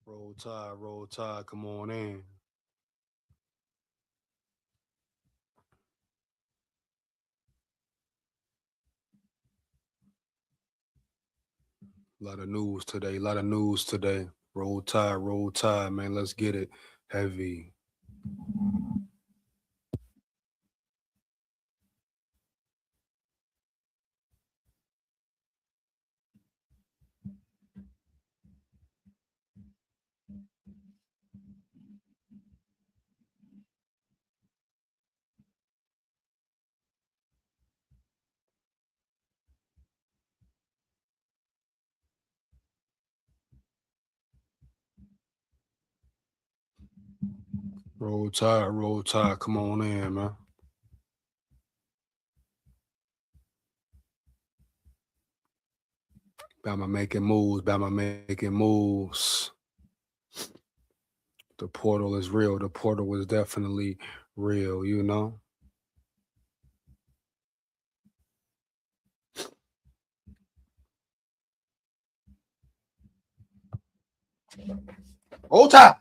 Roll tide, come on in. A lot of news today, a lot of news today. Roll tide, man. Let's get it heavy. Roll tide, come on in, man. Bama making moves, Bama making moves. The portal is real. The portal is definitely real, you know? Roll tide.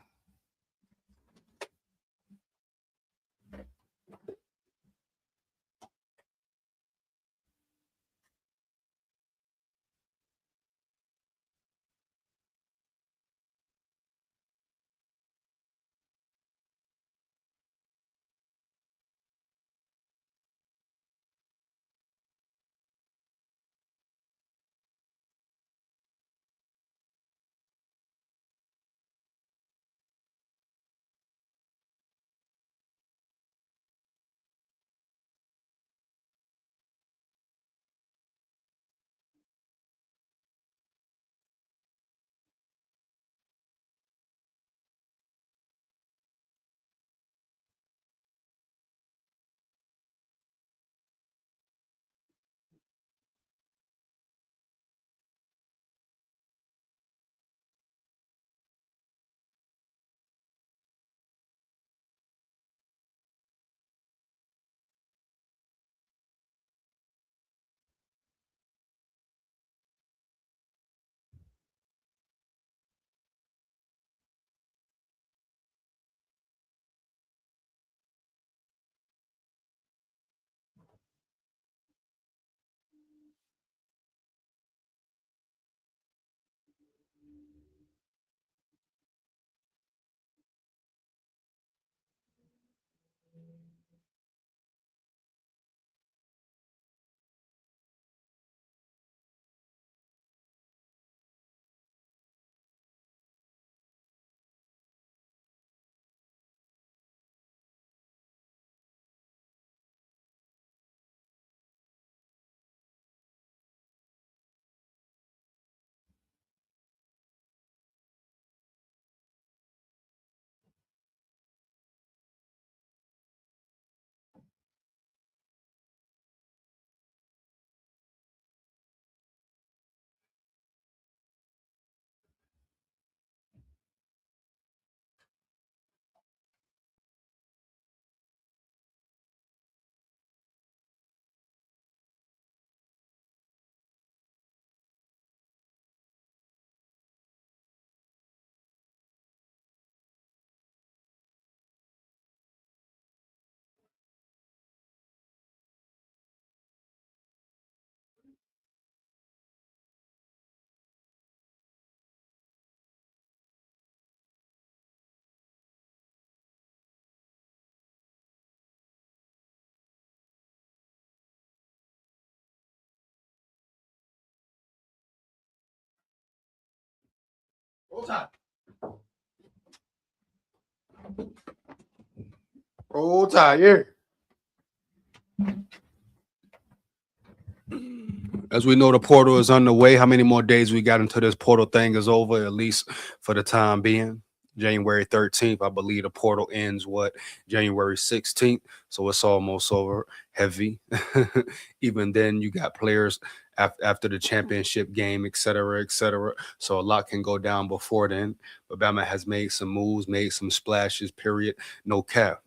Roll tide. Roll tide, yeah. As we know, the portal is underway. How many more days we got until this portal thing is over, at least for the time being? January 13th, I believe the portal ends January 16th. So it's almost over. Heavy. Even then, you got players after the championship game, et cetera, et cetera. So a lot can go down before then. But Bama has made some moves, made some splashes, period. No cap.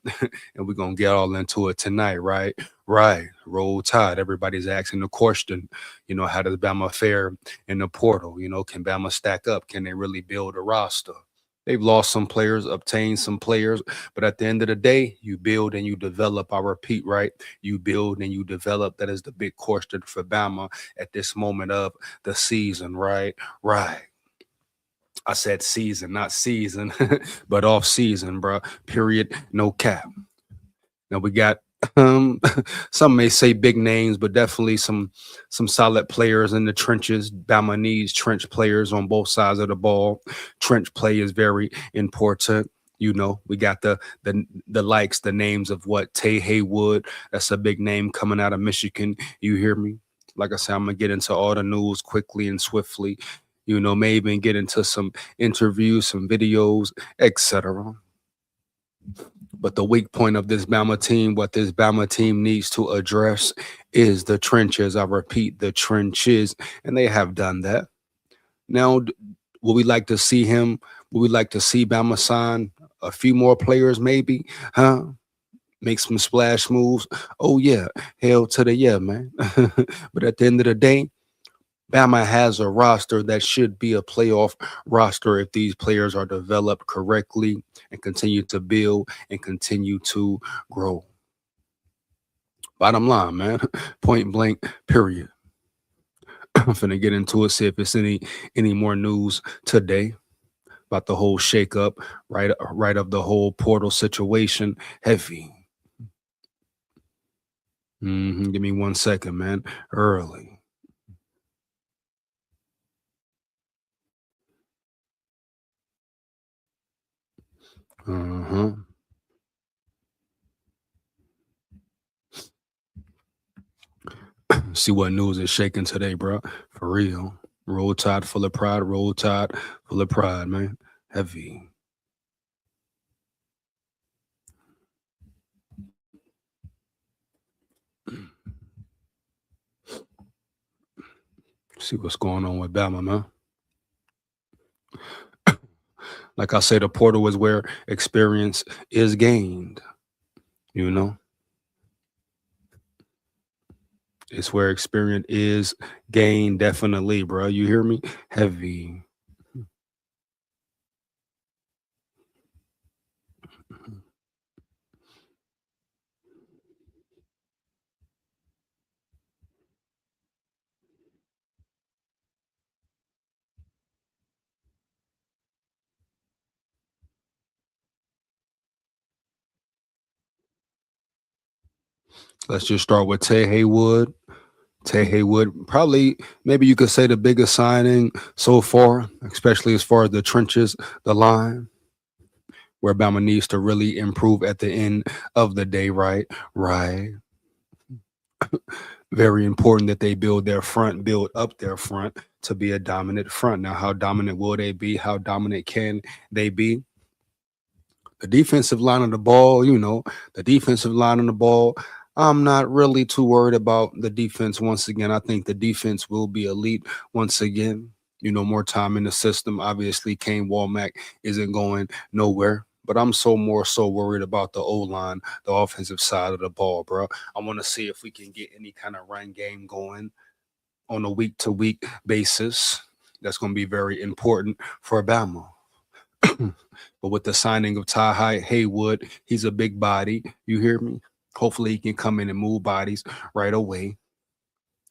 And we're gonna get all into it tonight, right? Right. Roll tide. Everybody's asking the question, how does Bama fare in the portal? Can Bama stack up? Can they really build a roster? They've lost some players, obtained some players, but at the end of the day, you build and you develop. I repeat, right? You build and you develop. That is the big question for Bama at this moment of the season, right? Right. I said season, not season, but off season, bro. Period. No cap. Now we got um some may say big names, but definitely some solid players in the trenches. Bama needs trench players on both sides of the ball. Trench play is very important. You know, we got the likes, the names of what Tay Haywood. That's a big name coming out of Michigan. You hear me? Like I said, I'm gonna get into all the news quickly and swiftly. You know, maybe even get into some interviews, some videos, etc. But the weak point of this Bama team, what this Bama team needs to address is the trenches. I repeat, the trenches, and they have done that. Now, would we like to see him? Would we like to see Bama sign a few more players, maybe? Huh? Make some splash moves? Oh, yeah. Hell to the yeah, man. But at the end of the day, Bama has a roster that should be a playoff roster if these players are developed correctly and continue to build and continue to grow. Bottom line, man, point blank, period. I'm finna get into it, see if it's any more news today about the whole shakeup, right of the whole portal situation. Heavy. Give me 1 second, man. Early. Uh-huh. See what news is shaking today, bro. For real. Roll Tide full of pride. Roll Tide full of pride, man. Heavy. See what's going on with Bama, man. Like I say, the portal is where experience is gained. You know, it's where experience is gained. Definitely, bro. You hear me? Heavy. Let's just start with Tay Haywood. Tay Haywood, probably, maybe you could say the biggest signing so far, especially as far as the trenches, the line, where Bama needs to really improve at the end of the day, right? Right. Very important that they build their front, build up their front to be a dominant front. Now, how dominant will they be? How dominant can they be? The defensive line of the ball, you know, the defensive line of the ball. I'm not really too worried about the defense once again. I think the defense will be elite once again. You know, more time in the system. Obviously, Kane Walmack isn't going nowhere. But I'm more so worried about the O line, the offensive side of the ball, bro. I want to see if we can get any kind of run game going on a week to week basis. That's going to be very important for Bama. But with the signing of Haywood, he's a big body. You hear me? Hopefully he can come in and move bodies right away.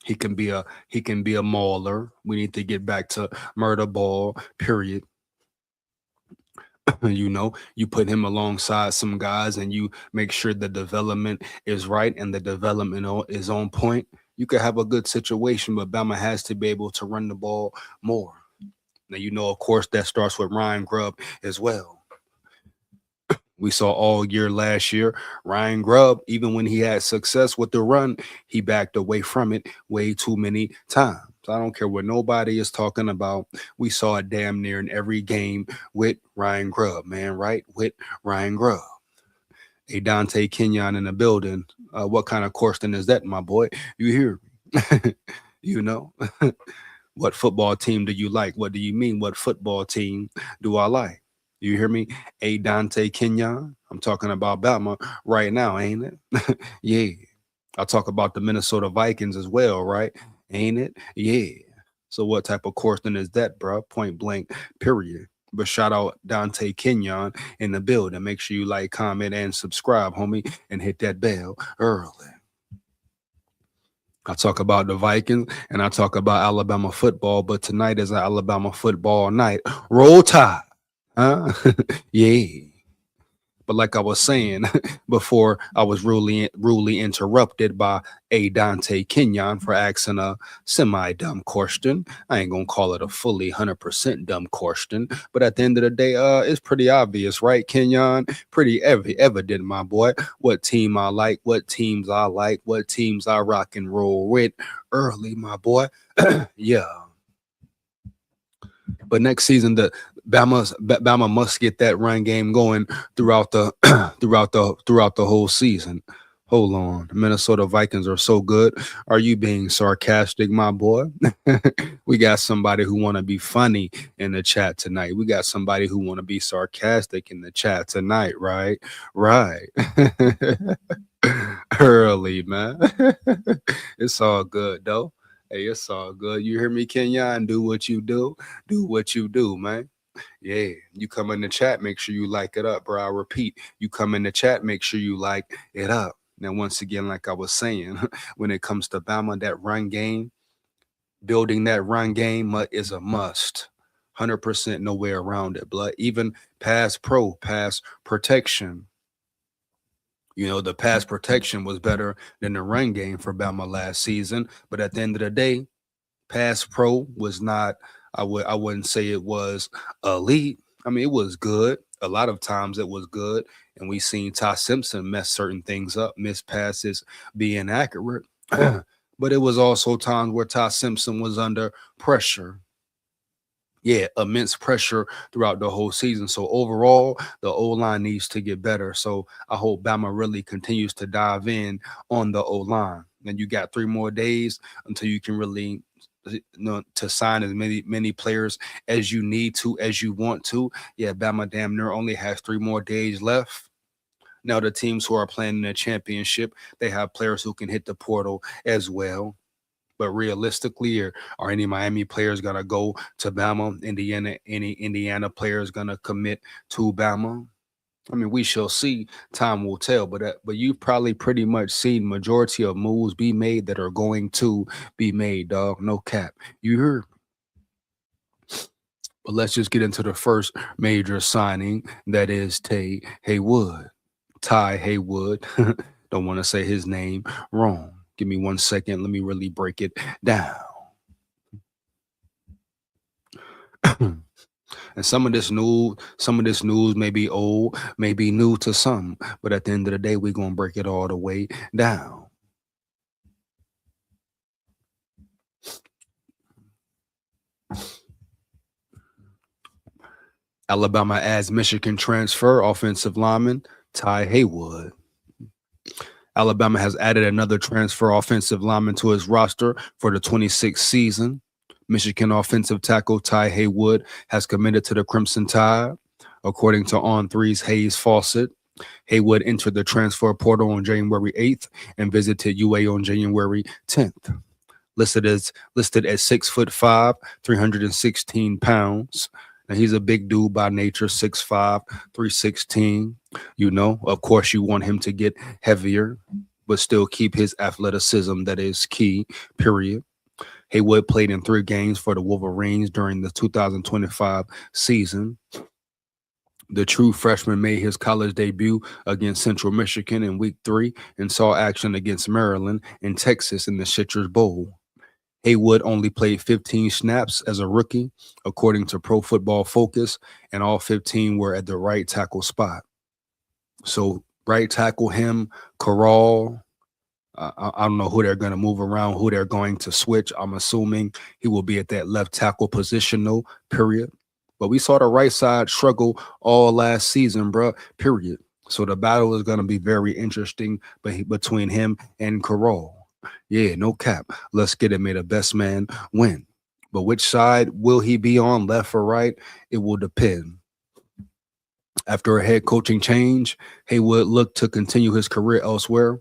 He can be a mauler. We need to get back to murder ball, period. You know, you put him alongside some guys and you make sure the development is right and the development is on point. You could have a good situation, but Bama has to be able to run the ball more. Now, you know, of course, that starts with Ryan Grubb as well. We saw all year last year, Ryan Grubb, even when he had success with the run, he backed away from it way too many times. I don't care what nobody is talking about. We saw it damn near in every game with Ryan Grubb, man, right? With Ryan Grubb. A Dante Kenyon in the building. What kind of question is that, my boy? You hear me? You know? What football team do you like? What do you mean? What football team do I like? You hear me? A Dante Kenyon. I'm talking about Bama right now, ain't it? Yeah. I'll talk about the Minnesota Vikings as well, right? Ain't it? Yeah. So what type of question is that, bro? Point blank, period. But shout out Dante Kenyon in the building. Make sure you like, comment, and subscribe, homie, and hit that bell early. I talk about the Vikings and I talk about Alabama football, but tonight is an Alabama football night. Roll Tide. Huh? Yeah. But like I was saying before, I was rudely interrupted by a Dante Kenyon for asking a semi-dumb question. I ain't gonna call it a fully 100% dumb question, but at the end of the day, it's pretty obvious, right, Kenyon? Pretty evident, my boy. What team I like, what teams I like, what teams I rock and roll with early, my boy. Yeah. But next season, the Bama must get that run game going throughout the throughout the whole season. Hold on, the Minnesota Vikings are so good. Are you being sarcastic, my boy? We got somebody who want to be funny in the chat tonight. We got somebody who want to be sarcastic in the chat tonight, right? Right. Early, man. It's all good though. Hey, it's all good. You hear me, Kenyon? Do what you do. Do what you do, man. Yeah. You come in the chat, make sure you like it up, bro. I repeat, you come in the chat, make sure you like it up. Now, once again, like I was saying, when it comes to Bama, that run game, building that run game is a must. 100% no way around it, blood. Even pass protection. You know, the pass protection was better than the run game for Bama last season. But at the end of the day, pass pro was not, I wouldn't say it was elite. I mean, it was good. A lot of times it was good. And we seen Ty Simpson mess certain things up, miss passes, be inaccurate. But it was also times where Ty Simpson was under pressure. Yeah, immense pressure throughout the whole season. So overall, the O-line needs to get better. So I hope Bama really continues to dive in on the O-line. And you got 3 more days until you can really, you know, to sign as many players as you need to, as you want to. Yeah, Bama damn near only has 3 more days left. Now the teams who are playing in the championship, they have players who can hit the portal as well. But realistically, are any Miami players gonna go to Bama? Any Indiana players gonna commit to Bama? I mean, we shall see. Time will tell. But you've probably pretty much seen majority of moves be made that are going to be made, dog. No cap. You heard. But let's just get into the first major signing. That is Ty Haywood. Don't want to say his name wrong. Give me 1 second. Let me really break it down. And some of this news may be old, may be new to some, but at the end of the day, we're gonna break it all the way down. Alabama adds Michigan transfer offensive lineman Ty Haywood. Alabama has added another transfer offensive lineman to his roster for the 26th season. Michigan offensive tackle Ty Haywood has committed to the Crimson Tide. According to On3's Hayes Fawcett, Haywood entered the transfer portal on January 8th and visited UA on January 10th. Listed at 6'5", 316 pounds. Now, he's a big dude by nature, 6'5", 316. You know, of course, you want him to get heavier, but still keep his athleticism. That is key, period. Haywood played in 3 games for the Wolverines during the 2025 season. The true freshman made his college debut against Central Michigan in Week 3 and saw action against Maryland and Texas in the Citrus Bowl. Haywood only played 15 snaps as a rookie, according to Pro Football Focus, and all 15 were at the right tackle spot. So right tackle him, Corral. I don't know who they're going to move around, who they're going to switch. I'm assuming he will be at that left tackle position, though, period. But we saw the right side struggle all last season, bro, period. So the battle is going to be very interesting between him and Corral. Yeah, no cap. Let's get it. May the best man win. But which side will he be on, left or right? It will depend. After a head coaching change, Haywood looked to continue his career elsewhere.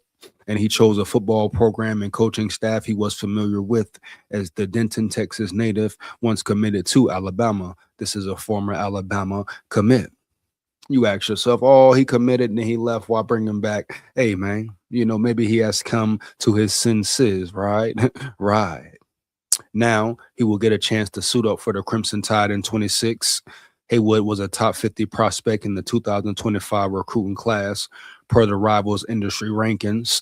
and he chose a football program and coaching staff he was familiar with, as the Denton, Texas native once committed to Alabama. This is a former Alabama commit. You ask yourself, oh, he committed and then he left. Why bring him back? Hey, man, maybe he has come to his senses, right? Right. Now he will get a chance to suit up for the Crimson Tide in 26. Haywood was a top 50 prospect in the 2025 recruiting class per the Rivals industry rankings.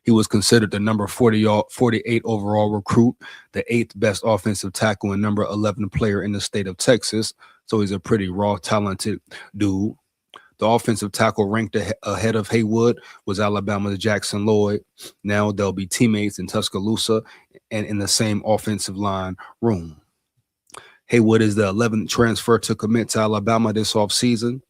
He was considered the number 48 overall recruit, the eighth best offensive tackle, and number 11 player in the state of Texas. So he's a pretty raw, talented dude. The offensive tackle ranked ahead of Haywood was Alabama's Jackson Lloyd. Now they'll be teammates in Tuscaloosa and in the same offensive line room. Haywood is the 11th transfer to commit to Alabama this offseason.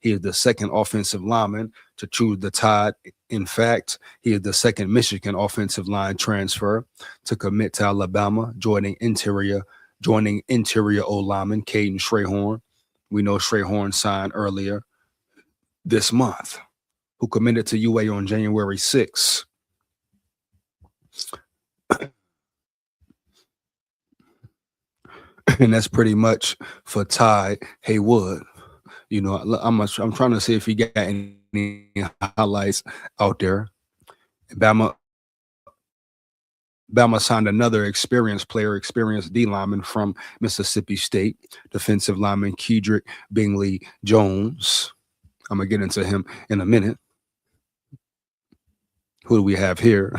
He is the second offensive lineman to choose the Tide. In fact, he is the second Michigan offensive line transfer to commit to Alabama, joining interior O lineman Caden Strayhorn. We know Strayhorn signed earlier this month, who committed to UA on January 6th. And that's pretty much for Ty Haywood. I'm trying to see if he got any highlights out there. Bama signed another experienced D lineman from Mississippi State, defensive lineman Kedrick Bingley Jones. I'm going to get into him in a minute. Who do we have here?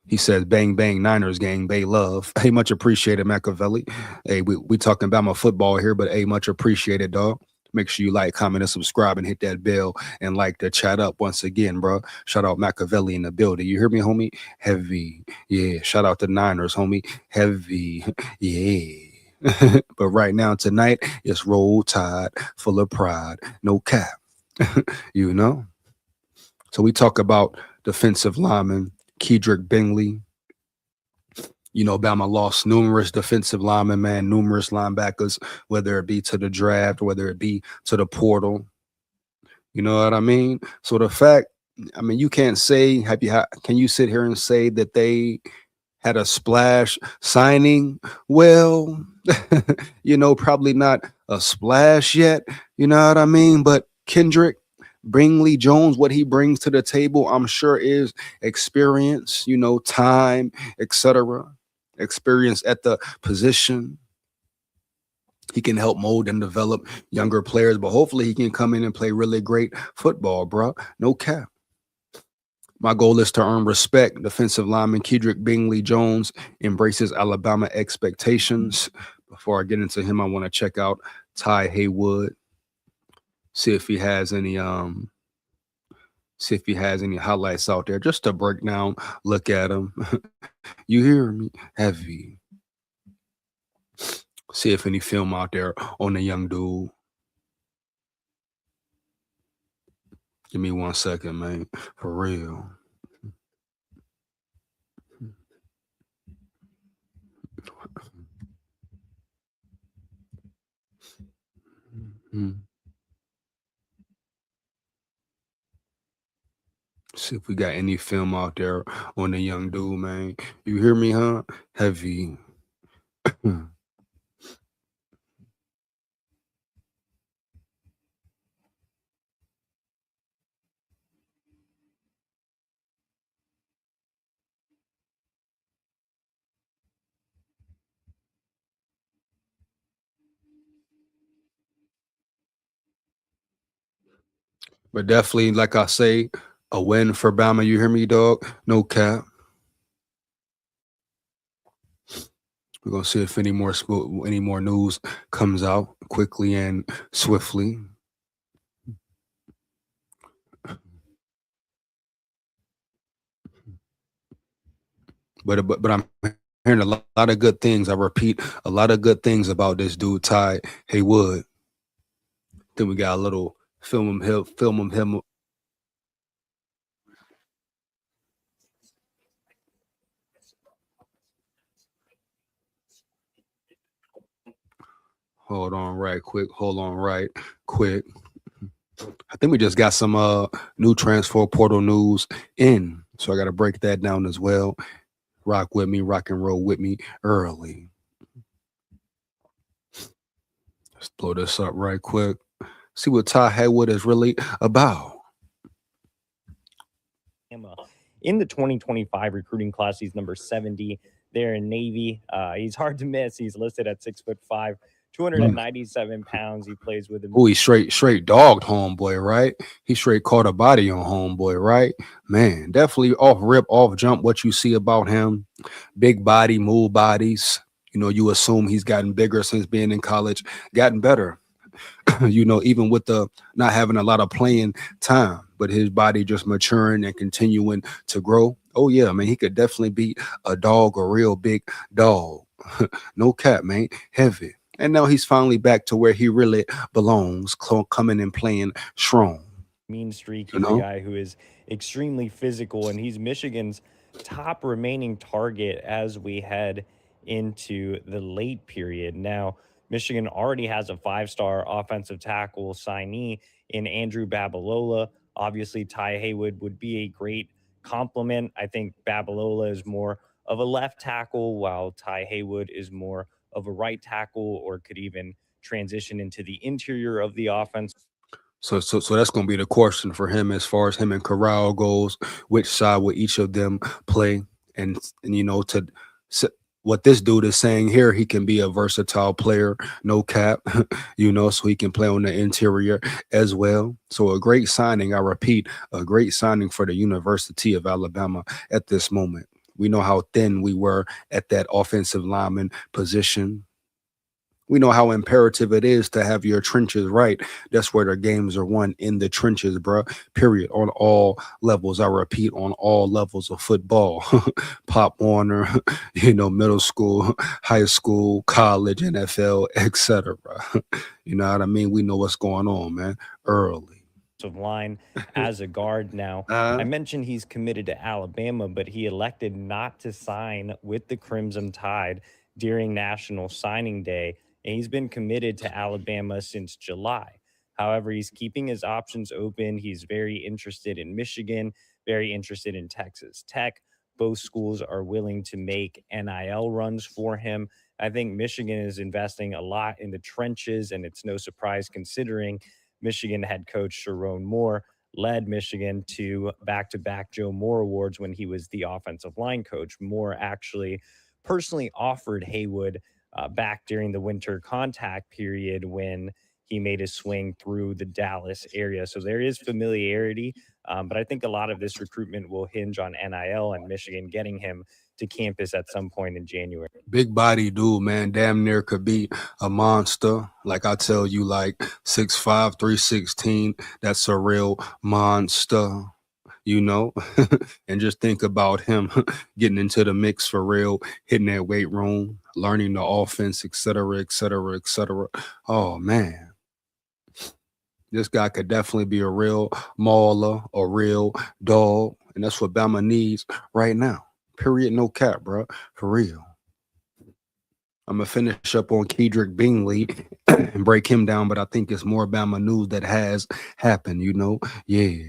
He says, bang, bang, Niners gang, Bay love. Hey, much appreciated, Machiavelli. Hey, we talking about my football here, but hey, much appreciated, dog. Make sure you like, comment, and subscribe, and hit that bell and like the chat up once again, bro. Shout out Machiavelli in the building. You hear me, homie? Heavy. Yeah. Shout out the Niners, homie. Heavy. Yeah. But right now, tonight, it's Roll Tide, full of pride, no cap. So we talk about defensive lineman Kedrick Bingley. Bama lost numerous defensive linemen, man, numerous linebackers, whether it be to the draft, whether it be to the portal. You know what I mean? So the fact, you can't say, can you sit here and say that they had a splash signing? Well, probably not a splash yet. You know what I mean? But Kendrick Bingley Jones, what he brings to the table, I'm sure is experience, time, etc. Experience at the position. He can help mold and develop younger players, but hopefully he can come in and play really great football, bro. No cap. My goal is to earn respect. Defensive lineman Kedrick Bingley Jones embraces Alabama expectations. Before I get into him, I want to check out Ty Haywood. See if he has any highlights out there just to break down, look at him. You hear me? Heavy. See if any film out there on the young dude. Give me 1 second, man. For real. See if we got any film out there on the young dude, man. You hear me, huh? Heavy. But definitely, like I say, a win for Bama. You hear me, dog? No cap. We're gonna see if any more news comes out quickly and swiftly. But I'm hearing a lot of good things. I repeat, a lot of good things about this dude, Ty Haywood. Then we got a little film of him. Hold on right quick. think we just got some new transfer portal news in. So I got to break that down as well. Rock with me, rock and roll with me early. Let's blow this up right quick. See what Ty Haywood is really about. In the 2025 recruiting class, he's number 70 there in Navy. He's hard to miss. He's listed at 6'5", 297 pounds. He plays with him. Oh, he straight dogged homeboy, right? He straight caught a body on homeboy, right? Man, definitely off rip, off jump. What you see about him, big body, move bodies. You know, you assume he's gotten bigger since being in college, gotten better. You know, even with the not having a lot of playing time, but his body just maturing and continuing to grow. Oh yeah, man, he could definitely be a dog, a real big dog. No cap, man, heavy. And now he's finally back to where he really belongs, coming and playing strong. Mean streak. He's a guy who is extremely physical, and he's Michigan's top remaining target as we head into the late period. Now, Michigan already has a 5-star offensive tackle signee in Andrew Babalola. Obviously, Ty Haywood would be a great complement. I think Babalola is more of a left tackle, while Ty Haywood is more of a right tackle, or could even transition into the interior of the offense. So that's going to be the question for him as far as him and Corral goes. Which side will each of them play? And you know, what this dude is saying here, he can be a versatile player, no cap, you know, so he can play on the interior as well. So a great signing, I repeat, a great signing for the University of Alabama at this moment. We know how thin we were at that offensive lineman position. We know how imperative it is to have your trenches right. That's where the games are won, in the trenches, bro. Period. On all levels. I repeat, on all levels of football. Pop Warner, you know, middle school, high school, college, NFL, etc. You know what I mean? We know what's going on, man. Early. Of line as a guard. Now, I mentioned he's committed to Alabama, but he elected not to sign with the Crimson Tide during National Signing Day, and he's been committed to Alabama since July. However, he's keeping his options open. He's very interested in Michigan, very interested in Texas Tech. Both schools are willing to make NIL runs for him. I think Michigan is investing a lot in the trenches, and it's no surprise considering Michigan head coach Sharon Moore led Michigan to back-to-back Joe Moore Awards when he was the offensive line coach. Moore actually personally offered Haywood back during the winter contact period when he made his swing through the Dallas area. So there is familiarity, but I think a lot of this recruitment will hinge on NIL and Michigan getting him to campus at some point in January. Big body dude, man. Damn near could be a monster. Like I tell you, like 6'5", 316. That's a real monster, you know. And just think about him getting into the mix for real, hitting that weight room, learning the offense, etc., etc., etc. Oh man. This guy could definitely be a real mauler, a real dog. And that's what Bama needs right now. Period, no cap, bro. For real. I'm going to finish up on Kedrick Bingley and break him down, but I think it's more Bama news that has happened, you know? Yeah.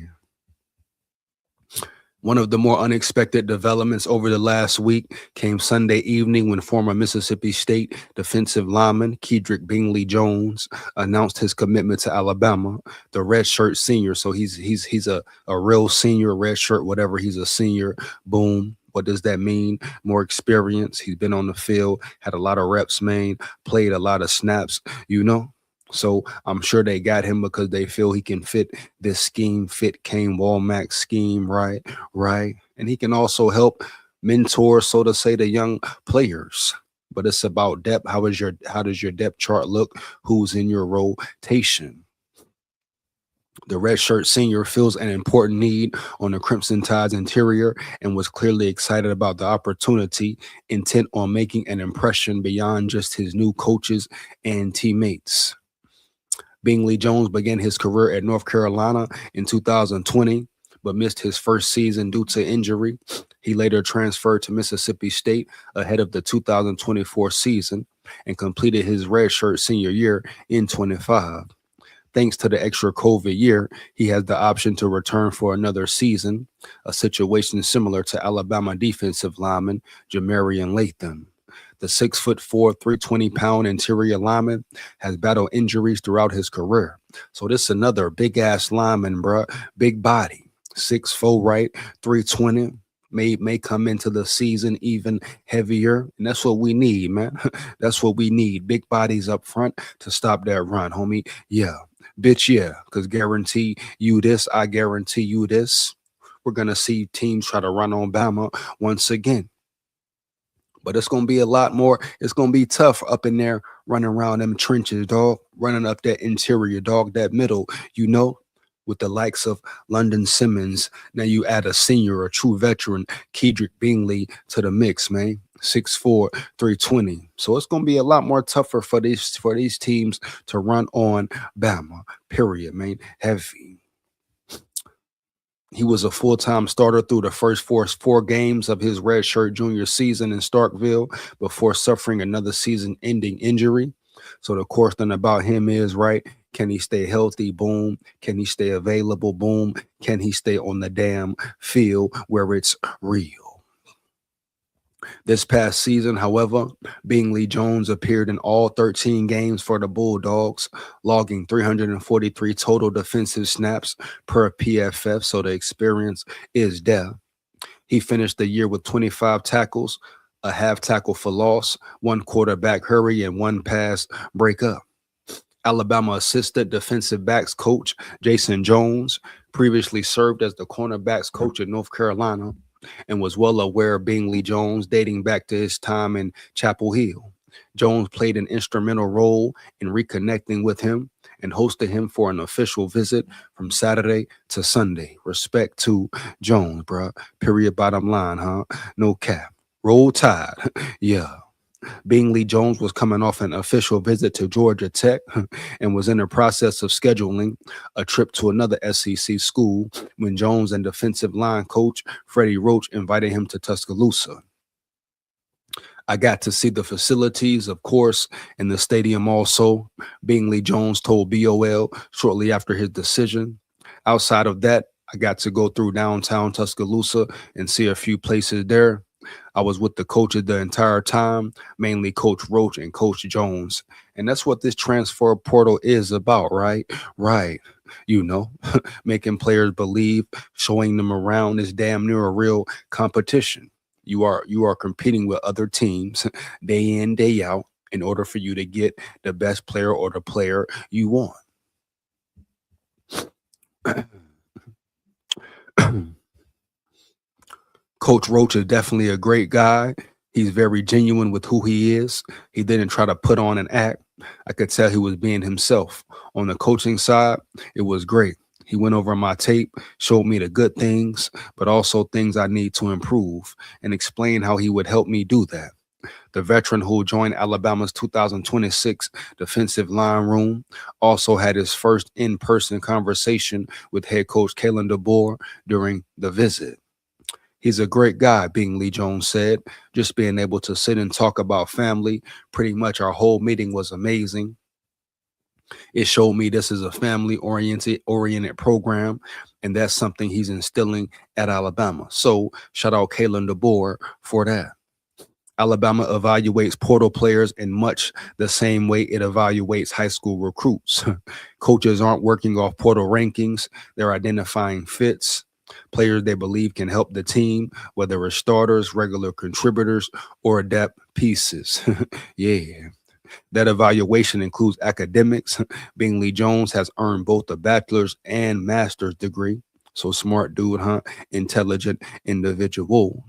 One of the more unexpected developments over the last week came Sunday evening when former Mississippi State defensive lineman Kedrick Bingley Jones announced his commitment to Alabama, the redshirt senior. So he's a real senior, redshirt, whatever. He's a senior. Boom. What does that mean? More experience. He's been on the field, had a lot of reps, man, played a lot of snaps, you know? So I'm sure they got him because they feel he can fit this scheme, fit Kane Walmack scheme, right? And he can also help mentor, so to say, the young players. But it's about depth. How does your depth chart look? Who's in your rotation? The redshirt senior fills an important need on the Crimson Tide's interior and was clearly excited about the opportunity, intent on making an impression beyond just his new coaches and teammates. Bingley Jones began his career at North Carolina in 2020, but missed his first season due to injury. He later transferred to Mississippi State ahead of the 2024 season and completed his redshirt senior year in 25. Thanks to the extra COVID year, he has the option to return for another season, a situation similar to Alabama defensive lineman Jamarian Latham. The 6'4", 320-pound interior lineman has battled injuries throughout his career. So this is another big ass lineman, bruh. Big body. 6'4", right? 320. May come into the season even heavier. And that's what we need, man. That's what we need. Big bodies up front to stop that run, homie. Yeah. Bitch, yeah. Because guarantee you this, I guarantee you this. We're going to see teams try to run on Bama once again. But it's going to be a lot more. It's going to be tough up in there running around them trenches, dog. Running up that interior, dog, that middle, with the likes of London Simmons. Now you add a senior, a true veteran, Kedrick Bingley to the mix, man. 6'4", 320. So it's going to be a lot more tougher for these teams to run on Bama, period, man. Heavy. He was a full-time starter through the first four games of his redshirt junior season in Starkville before suffering another season-ending injury. So the question about him is, right, can he stay healthy? Boom. Can he stay available? Boom. Can he stay on the damn field where it's real? This past season, however, Bingley Jones appeared in all 13 games for the Bulldogs, logging 343 total defensive snaps per PFF, so the experience is there. He finished the year with 25 tackles, a half tackle for loss, 1 quarterback hurry, and 1 pass breakup. Alabama assistant defensive backs coach Jason Jones previously served as the cornerbacks coach at North Carolina and was well aware of Bingley Jones dating back to his time in Chapel Hill. Jones played an instrumental role in reconnecting with him and hosted him for an official visit from Saturday to Sunday. Respect to Jones, bruh. Period, bottom line, huh? No cap. Roll Tide. Yeah. Bingley Jones was coming off an official visit to Georgia Tech and was in the process of scheduling a trip to another SEC school when Jones and defensive line coach Freddie Roach invited him to Tuscaloosa. I got to see the facilities, of course, and the stadium also. Bingley Jones told BOL shortly after his decision. Outside of that, I got to go through downtown Tuscaloosa and see a few places there. I was with the coaches the entire time, mainly Coach Roach and Coach Jones. And that's what this transfer portal is about, right? Right. Making players believe, showing them around is damn near a real competition. You are competing with other teams day in, day out in order for you to get the best player or the player you want. Coach Roach is definitely a great guy. He's very genuine with who he is. He didn't try to put on an act. I could tell he was being himself. On the coaching side, it was great. He went over my tape, showed me the good things, but also things I need to improve, and explained how he would help me do that. The veteran who joined Alabama's 2026 defensive line room also had his first in-person conversation with head coach Kalen DeBoer during the visit. He's a great guy, Bingley Jones said. Just being able to sit and talk about family, pretty much our whole meeting was amazing. It showed me this is a family-oriented program, and that's something he's instilling at Alabama. So shout out Kalen DeBoer for that. Alabama evaluates portal players in much the same way it evaluates high school recruits. Coaches aren't working off portal rankings. They're identifying fits, players they believe can help the team, whether it's starters, regular contributors, or depth pieces. Yeah. That evaluation includes academics. Bingley Jones has earned both a bachelor's and master's degree. So smart dude, huh? Intelligent individual.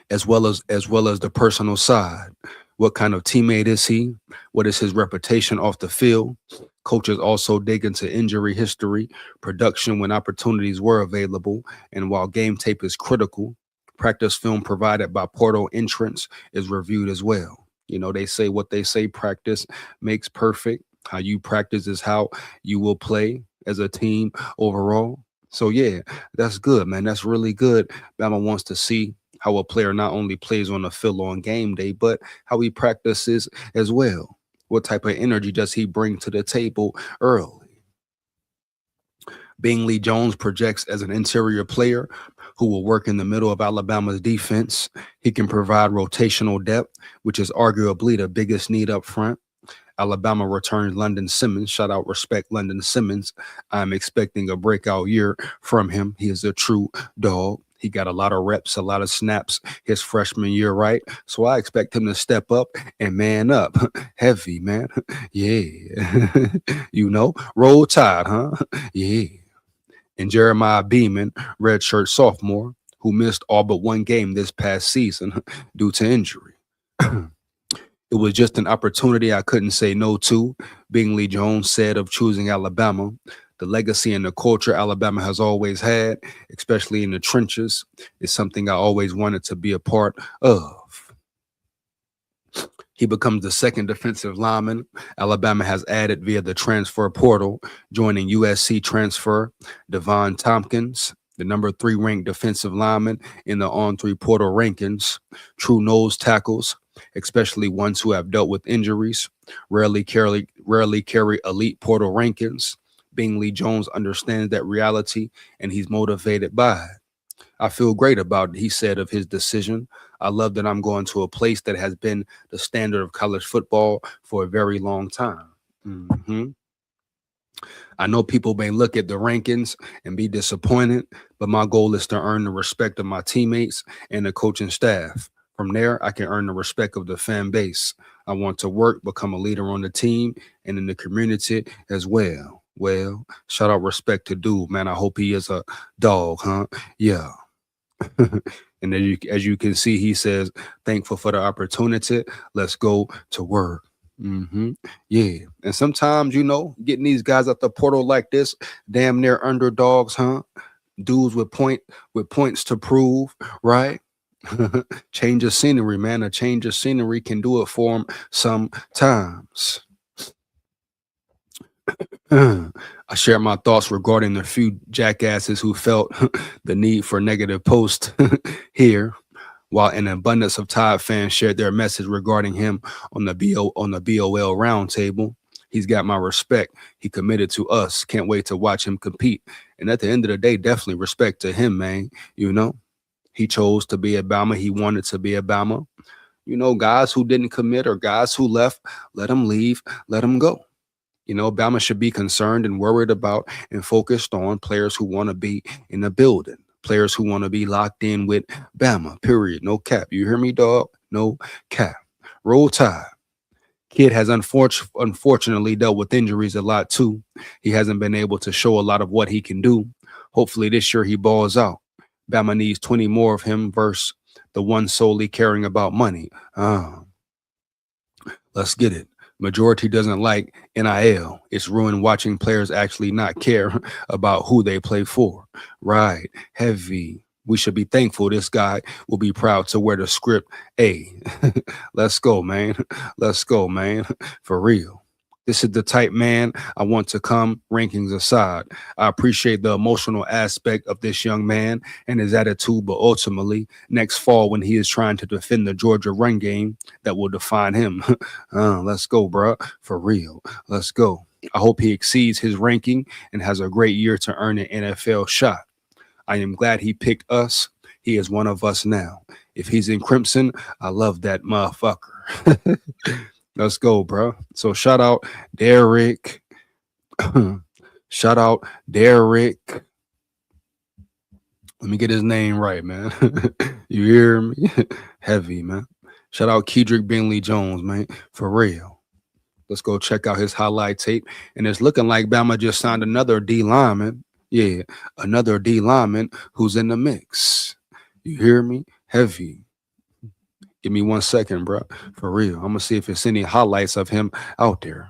As well as the personal side. What kind of teammate is he? What is his reputation off the field? Coaches also dig into injury history, production when opportunities were available, and while game tape is critical, practice film provided by portal entrants is reviewed as well. They say what they say, practice makes perfect. How you practice is how you will play as a team overall. So yeah, that's good, man. That's really good. Bama wants to see how a player not only plays on the field on game day, but how he practices as well. What type of energy does he bring to the table early? Bingley Jones projects as an interior player who will work in the middle of Alabama's defense. He can provide rotational depth, which is arguably the biggest need up front. Alabama returns London Simmons. Shout out, respect London Simmons. I'm expecting a breakout year from him. He is a true dog. He got a lot of reps, a lot of snaps his freshman year, right? So I expect him to step up and man up. Heavy, man. Yeah. Roll Tide, huh? Yeah. And Jeremiah Beeman, redshirt sophomore, who missed all but one game this past season due to injury. It was just an opportunity I couldn't say no to, Bingley Jones said of choosing Alabama. The legacy and the culture Alabama has always had, especially in the trenches, is something I always wanted to be a part of. He becomes the second defensive lineman Alabama has added via the transfer portal, joining USC transfer Devon Tompkins, the number 3 ranked defensive lineman in the On3 portal rankings. True nose tackles, especially ones who have dealt with injuries, rarely carry elite portal rankings. Bingley Jones understands that reality, and he's motivated by it. I feel great about it, he said of his decision. I love that I'm going to a place that has been the standard of college football for a very long time. I know people may look at the rankings and be disappointed, but my goal is to earn the respect of my teammates and the coaching staff. From there, I can earn the respect of the fan base. I want to work, become a leader on the team and in the community as well. Well, shout out respect to dude, man. I hope he is a dog, huh? Yeah. And as you can see, he says, thankful for the opportunity. Let's go to work. Yeah. And sometimes, getting these guys out the portal like this, damn near underdogs, huh? Dudes with points to prove, right? Change of scenery, man. A change of scenery can do it for them sometimes. I share my thoughts regarding the few jackasses who felt the need for negative posts here, while an abundance of Tide fans shared their message regarding him on the BOL roundtable. He's got my respect. He committed to us. Can't wait to watch him compete. And at the end of the day, definitely respect to him, man. He chose to be a Bama. He wanted to be a Bama. Guys who didn't commit or guys who left, let them leave, let them go. Bama should be concerned and worried about and focused on players who want to be in the building, players who want to be locked in with Bama, period. No cap. You hear me, dog? No cap. Roll Tide. Kid has unfortunately dealt with injuries a lot too. He hasn't been able to show a lot of what he can do. Hopefully this year he balls out. Bama needs 20 more of him versus the one solely caring about money. Let's get it. Majority doesn't like NIL. It's ruined watching players actually not care about who they play for. Right. Heavy. We should be thankful this guy will be proud to wear the script A. Let's go, man. Let's go, man. For real. This is the type man I want to come, rankings aside. I appreciate the emotional aspect of this young man and his attitude, but ultimately, next fall when he is trying to defend the Georgia run game, that will define him. Let's go, bro. For real. Let's go. I hope he exceeds his ranking and has a great year to earn an NFL shot. I am glad he picked us. He is one of us now. If he's in Crimson, I love that motherfucker. Let's go, bro. So shout out Derek. Shout out Derek. Let me get his name right, man. You hear me? Heavy, man. Shout out Kedrick Bingley Jones, man. For real. Let's go check out his highlight tape. And it's looking like Bama just signed another D lineman. Yeah, another D lineman who's in the mix. You hear me? Heavy. Give me 1 second, bro. For real. I'm going to see if there's any highlights of him out there.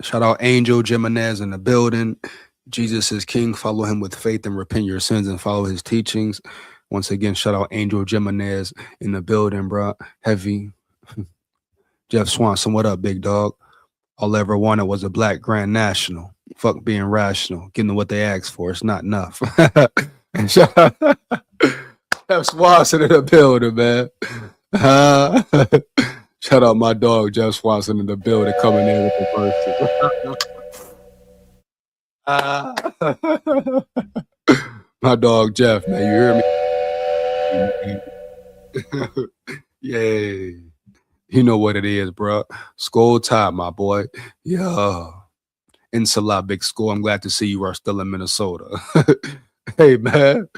Shout out Angel Jimenez in the building. Jesus is King. Follow him with faith and repent your sins and follow his teachings. Once again, shout out Angel Jimenez in the building, bro. Heavy. Jeff Swanson, what up, big dog? All I ever wanted was a black Grand National. Fuck being rational. Getting what they asked for. It's not enough. And shout out Jeff Swanson in the building, man. Uh, shout out my dog Jeff Swanson in the building, coming in with the first. My dog Jeff, man, you hear me? Yay. You know what it is, bro. SKOL time, my boy. Yeah. Inshallah, big SKOL. I'm glad to see you are still in Minnesota. Hey, man.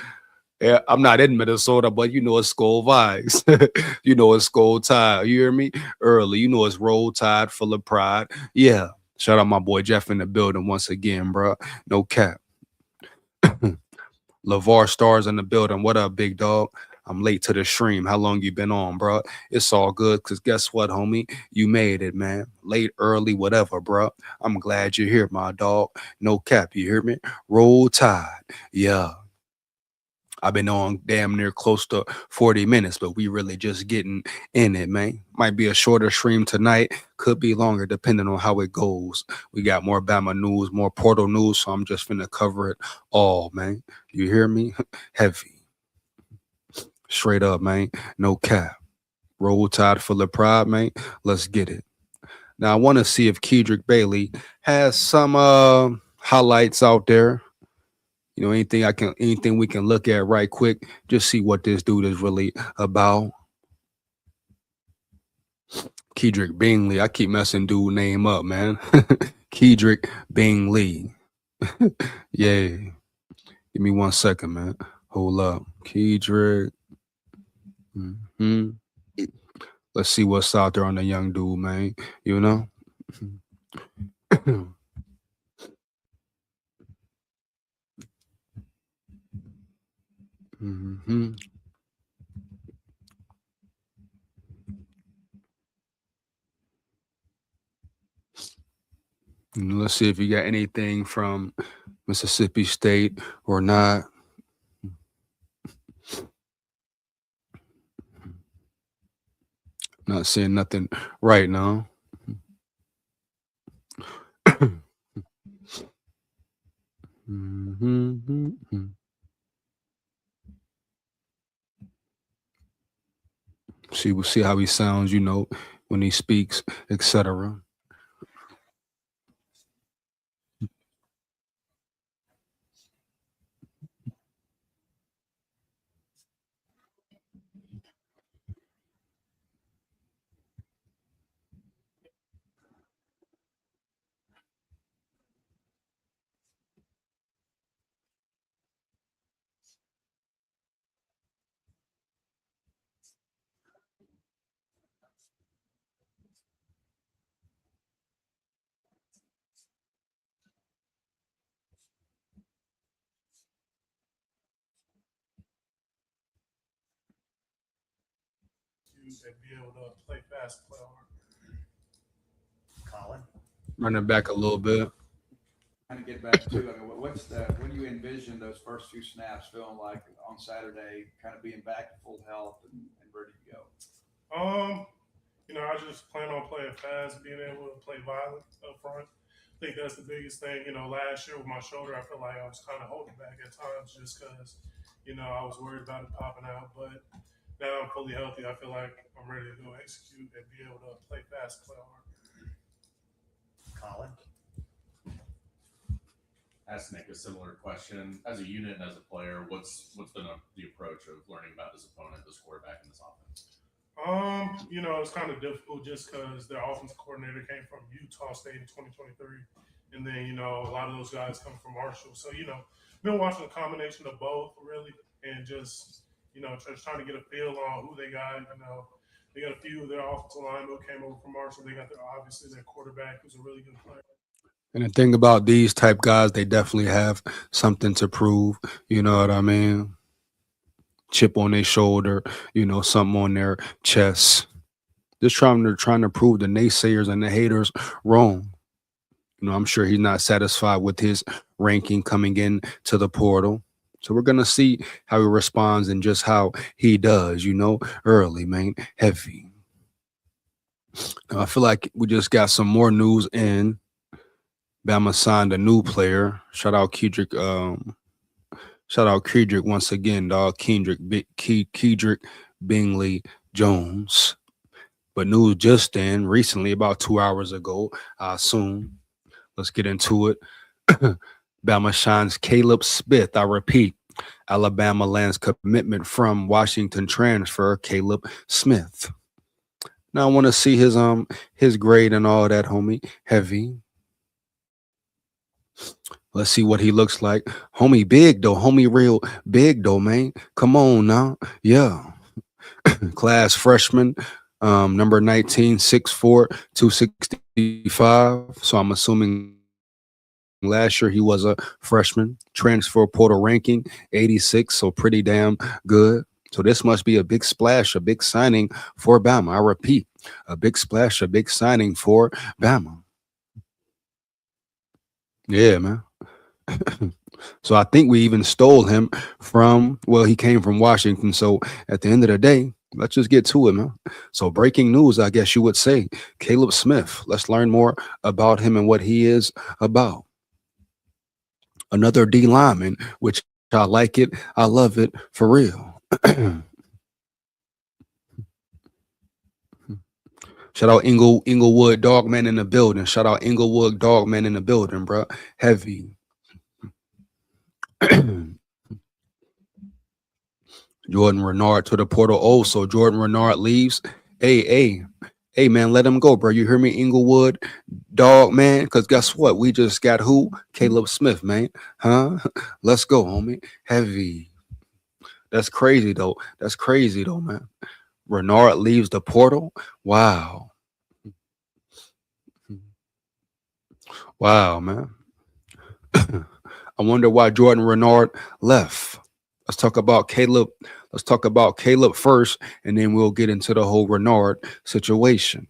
Yeah, I'm not in Minnesota, but you know it's SKOL vibes. You know it's SKOL Tide. You hear me? Early. You know it's Roll Tide, full of pride. Yeah. Shout out my boy Jeff in the building once again, bro. No cap. LeVar Stars in the building. What up, big dog? I'm late to the stream. How long you been on, bro? It's all good, because guess what, homie? You made it, man. Late, early, whatever, bro. I'm glad you're here, my dog. No cap, you hear me? Roll Tide. Yeah. I've been on damn near close to 40 minutes, but we really just getting in it, man. Might be a shorter stream tonight, could be longer, depending on how it goes. We got more Bama news, more Portal news, so I'm just finna cover it all, man. You hear me? Heavy. Straight up, man. No cap. Roll Tide full of pride, man. Let's get it. Now, I want to see if Kedrick Bailey has some highlights out there. You know, anything we can look at right quick, just see what this dude is really about. Kedrick Bingley. I keep messing dude name up, man. Kedrick Bingley. Yeah. Give me 1 second, man. Hold up. Kedrick. Let's see what's out there on the young dude, man. You know? Let's see if you got anything from Mississippi State or not. Not seeing nothing right now. We'll see how he sounds, you know, when he speaks, etc. And be able to play fast, play hard. Colin, Running back a little bit. Kind of get back to, I mean, what do you envision those first few snaps feeling like on Saturday, kind of being back to full health and ready to go? You know, I just plan on playing fast, being able to play violent up front. I think that's the biggest thing. You know, last year with my shoulder, I feel like I was kind of holding back at times just because, you know, I was worried about it popping out. But now I'm fully healthy. I feel like I'm ready to go execute and be able to play fast, play hard. Colin. Ask Nick a similar question. As a unit and as a player, what's been the approach of learning about this opponent, this quarterback, and this offense? You know, it's kind of difficult just because their offensive coordinator came from Utah State in 2023. And then, you know, a lot of those guys come from Marshall. So, you know, been watching a combination of both, really, and just, you know, just trying to get a feel on who they got. You know, they got a few of their offensive linemen who came over from Marshall. They got obviously their quarterback, who's a really good player. And the thing about these type guys, they definitely have something to prove. You know what I mean? Chip on their shoulder, you know, something on their chest. Just trying to prove the naysayers and the haters wrong. You know, I'm sure he's not satisfied with his ranking coming in to the portal. So we're gonna see how he responds and just how he does, you know, early, man. Heavy. Now, I feel like we just got some more news in. Bama signed a new player. Shout out Kedrick Shout out Kedrick once again, dog. Kedrick Bingley Jones. But news just in, recently, about 2 hours ago, I assume. Let's get into it. Bama shines Caleb Smith. I repeat, Alabama lands commitment from Washington transfer Caleb Smith. Now I want to see his grade and all that, homie. Heavy. Let's see what he looks like. Homie big though. Homie real big though, man. Come on now. Yeah. Class freshman. Number 19, 6'4", 265. So I'm assuming last year he was a freshman. Transfer portal ranking 86, so pretty damn good. So this must be a big splash, a big signing for Bama. I repeat, a big splash, a big signing for Bama. Yeah, man. So I think we even stole him from, well, he came from Washington. So at the end of the day, let's just get to it, man. So breaking news, I guess you would say, Caleb Smith. Let's learn more about him and what he is about. Another D lineman, which I like it. I love it for real. Shout out Inglewood Dogman in the building. Shout out Inglewood Dogman in the building, bro. Heavy. Jordan Renard to the portal. Oh, so Jordan Renard leaves. Hey, man, let him go, bro. You hear me, Inglewood Dog, man? Because guess what? We just got who? Caleb Smith, man. Huh? Let's go, homie. Heavy. That's crazy, though. That's crazy, though, man. Renard leaves the portal. Wow. Wow, man. I wonder why Jordan Renard left. Let's talk about Caleb. Let's talk about Caleb first, and then we'll get into the whole Renard situation.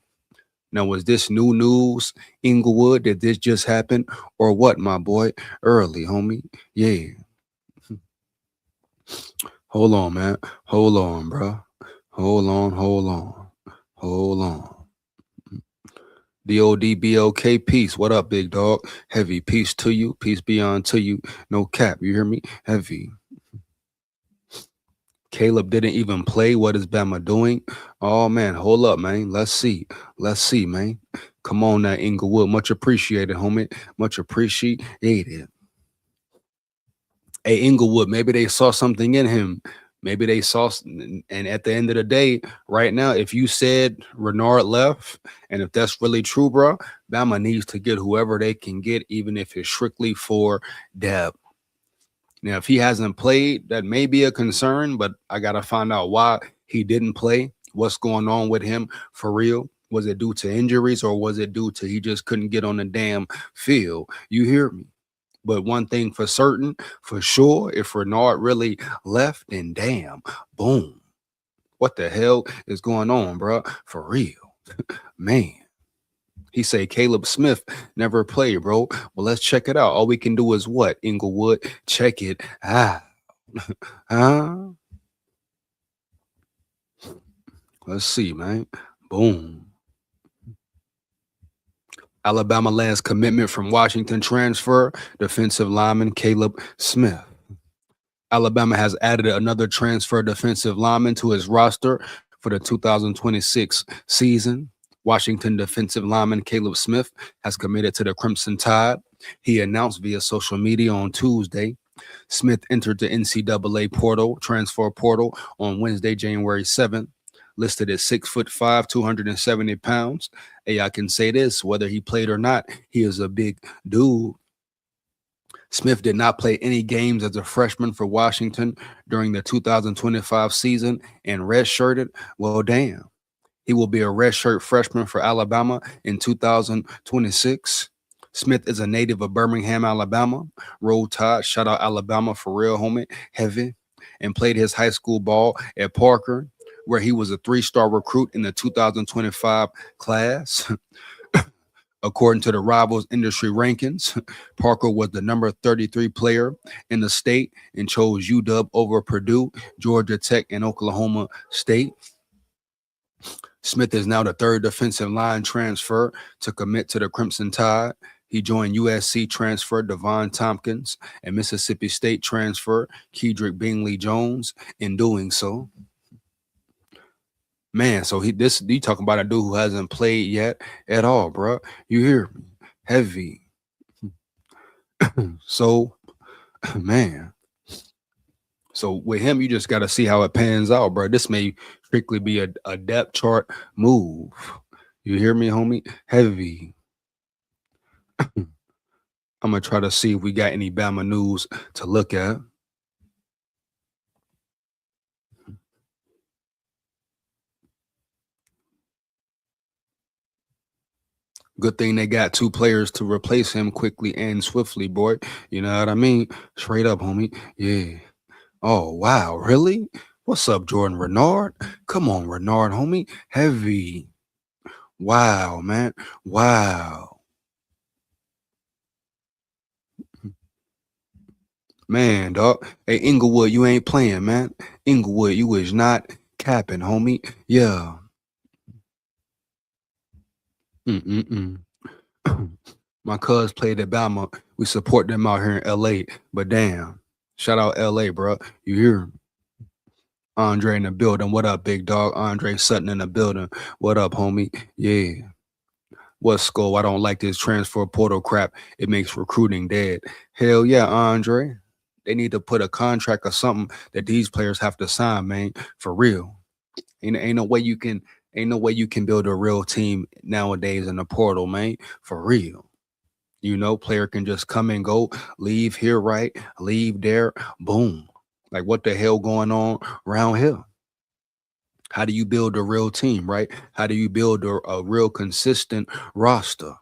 Now, was this new news, Inglewood? Did this just happen, or what, my boy? Early, homie. Yeah. Hold on, man. Hold on, bro. Hold on. DODBOK, peace. What up, big dog? Heavy, peace to you. Peace be unto you. No cap. You hear me? Heavy. Caleb didn't even play. What is Bama doing? Oh, man. Hold up, man. Let's see, man. Come on now, Inglewood. Much appreciated, homie. Much appreciated. Hey, Inglewood, maybe they saw something in him. Maybe they saw, and at the end of the day, right now, if you said Renard left, and if that's really true, bro, Bama needs to get whoever they can get, even if it's strictly for depth. Now, if he hasn't played, that may be a concern, but I got to find out why he didn't play. What's going on with him for real? Was it due to injuries, or was it due to he just couldn't get on the damn field? You hear me? But one thing for certain, for sure, if Renard really left, then damn, boom. What the hell is going on, bro? For real. Man. He say Caleb Smith never played, bro. Well, let's check it out. All we can do is what? Inglewood, check it out. Let's see, man. Boom. Alabama lands commitment from Washington transfer, defensive lineman Caleb Smith. Alabama has added another transfer defensive lineman to his roster for the 2026 season. Washington defensive lineman Caleb Smith has committed to the Crimson Tide. He announced via social media on Tuesday. Smith entered the NCAA transfer portal on Wednesday, January 7th. Listed at 6'5", 270 pounds. Hey, I can say this, whether he played or not, he is a big dude. Smith did not play any games as a freshman for Washington during the 2025 season and redshirted. Well, damn. He will be a redshirt freshman for Alabama in 2026. Smith is a native of Birmingham, Alabama. Roll Tide, shout out Alabama for real, homie, heavy. And played his high school ball at Parker, where he was a 3-star recruit in the 2025 class. According to the Rivals industry rankings, Parker was the number 33 player in the state and chose UW over Purdue, Georgia Tech, and Oklahoma State. Smith is now the third defensive line transfer to commit to the Crimson Tide. He joined USC transfer Devon Tompkins and Mississippi State transfer Kedrick Bingley Jones. In doing so, man, so you talking about a dude who hasn't played yet at all, bro. You hear me? Heavy. So, man. So with him, you just got to see how it pans out, bro. This may strictly be a depth chart move. You hear me, homie? Heavy. I'm going to try to see if we got any Bama news to look at. Good thing they got 2 players to replace him quickly and swiftly, boy. You know what I mean? Straight up, homie. Yeah. Oh, wow. Really? What's up, Jordan Renard? Come on, Renard, homie. Heavy. Wow, man. Wow. Man, dog. Hey, Inglewood, you ain't playing, man. Inglewood, you is not capping, homie. Yeah. My cuz played at Bama. We support them out here in LA. But damn. Shout out LA, bro. You hear? Andre in the building. What up, big dog? Andre Sutton in the building. What up, homie? Yeah. What's SKOL? I don't like this transfer portal crap. It makes recruiting dead. Hell yeah, Andre. They need to put a contract or something that these players have to sign, man. For real. Ain't no way you can build a real team nowadays in the portal, man. For real. You know, player can just come and go, leave here, right? Leave there, boom. Like, what the hell going on around here? How do you build a real team, right? How do you build a real consistent roster?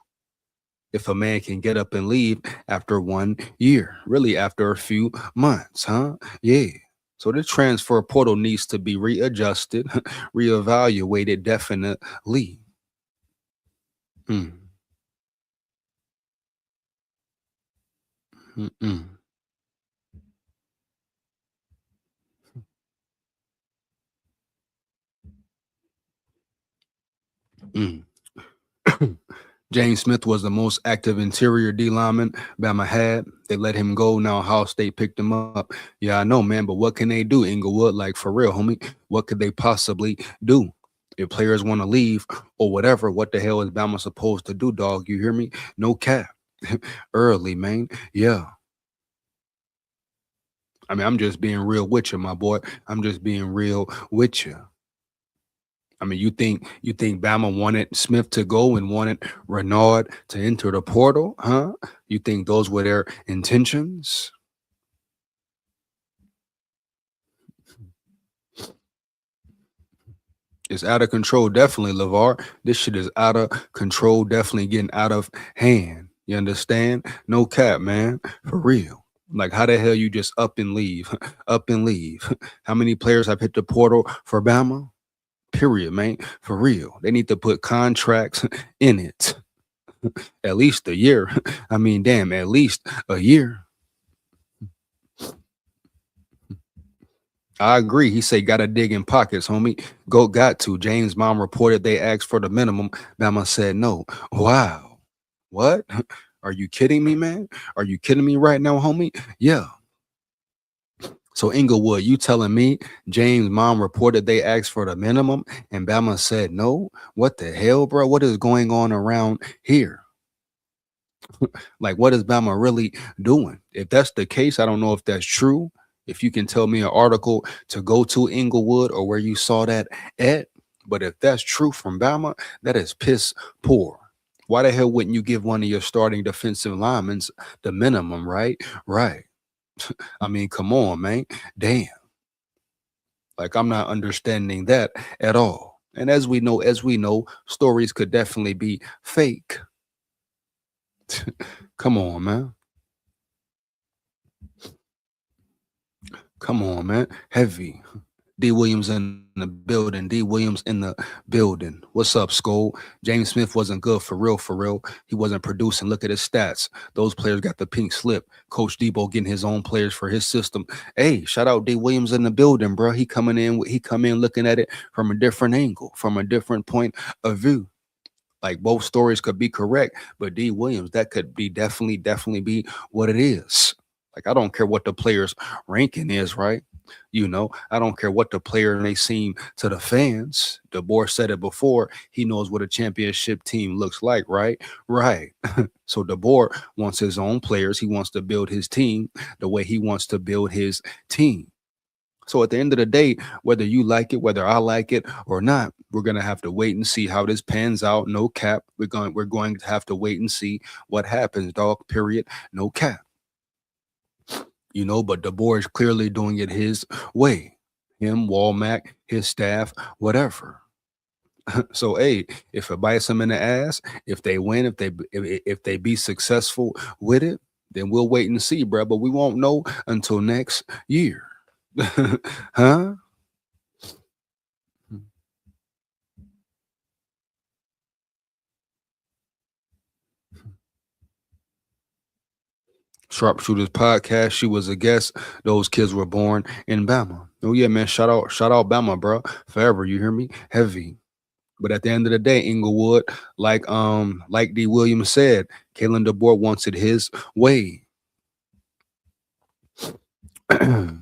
If a man can get up and leave after 1 year, really after a few months, huh? Yeah. So the transfer portal needs to be readjusted, reevaluated definitely. James Smith was the most active interior D lineman Bama had. They let him go. Now Ohio State picked him up. Yeah, I know, man, but what can they do, Inglewood? Like, for real, homie, what could they possibly do? If players want to leave or whatever, what the hell is Bama supposed to do, dog? You hear me? No cap. Early, man. Yeah. I mean, I'm just being real with you, my boy. I'm just being real with you. I mean, you think Bama wanted Smith to go and wanted Renard to enter the portal, huh? You think those were their intentions? It's out of control, definitely, LeVar. This shit is out of control, definitely getting out of hand. You understand? No cap, man. For real. Like, how the hell you just up and leave? Up and leave. How many players have hit the portal for Bama? Period, man. For real. They need to put contracts in it. At least a year. I mean, damn, at least a year. I agree. He said, gotta dig in pockets, homie. Got to. James' mom reported they asked for the minimum. Bama said no. Wow. What? Are you kidding me, man? Are you kidding me right now, homie? Yeah. So Inglewood, you telling me James' mom reported they asked for the minimum and Bama said no? What the hell, bro? What is going on around here? Like, what is Bama really doing? If that's the case, I don't know if that's true. If you can tell me an article to go to, Inglewood, or where you saw that at. But if that's true from Bama, that is piss poor. Why the hell wouldn't you give one of your starting defensive linemen the minimum, right? Right. I mean, come on, man. Damn. Like, I'm not understanding that at all. And as we know, stories could definitely be fake. Come on, man. Come on, man. Heavy. D. Williams in the building. D. Williams in the building. What's up, SKOL? James Smith wasn't good for real, for real. He wasn't producing. Look at his stats. Those players got the pink slip. Coach Debo getting his own players for his system. Hey, shout out D. Williams in the building, bro. He come in looking at it from a different angle, from a different point of view. Like both stories could be correct, but D Williams, that could be definitely be what it is. Like I don't care what the player's ranking is, right? You know, I don't care what the player may seem to the fans. DeBoer said it before. He knows what a championship team looks like, right? Right. So DeBoer wants his own players. He wants to build his team the way he wants to build his team. So at the end of the day, whether you like it, whether I like it or not, we're gonna have to wait and see how this pans out. No cap. We're going to have to wait and see what happens, dog. Period. No cap. You know, but DeBoer is clearly doing it his way. Him, Walmack, his staff, whatever. So, hey, if it bites them in the ass, if they win, if they be successful with it, then we'll wait and see, bro. But we won't know until next year. Huh? Sharpshooters podcast. She was a guest. Those kids were born in Bama. Oh yeah, man. Shout out Bama, bro. Forever. You hear me? Heavy. But at the end of the day, Inglewood, like D. Williams said, Kalen DeBoer wants it his way. If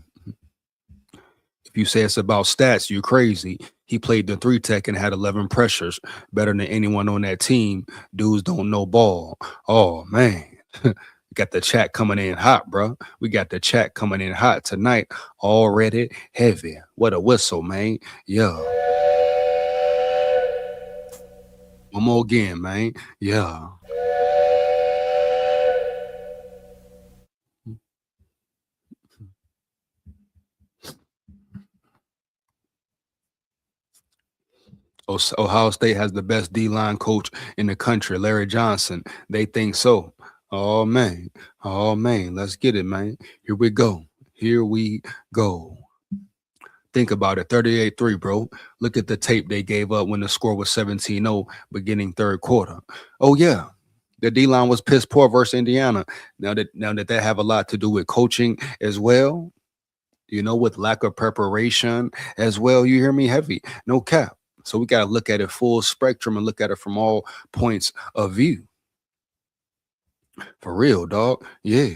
you say it's about stats, you're crazy. He played the 3-tech and had 11 pressures, better than anyone on that team. Dudes don't know ball. Oh man. Got the chat coming in hot, bro. We got the chat coming in hot tonight. Already heavy. What a whistle, man. Yeah. One more again, man. Yeah. Ohio State has the best D-line coach in the country, Larry Johnson. They think so. Oh, man. Oh, man. Let's get it, man. Here we go. Here we go. Think about it. 38-3, bro. Look at the tape they gave up when the score was 17-0 beginning third quarter. Oh, yeah. The D-line was piss poor versus Indiana. Now that have a lot to do with coaching as well, you know, with lack of preparation as well. You hear me? Heavy. No cap. So we got to look at it full spectrum and look at it from all points of view. For real, dog. Yeah.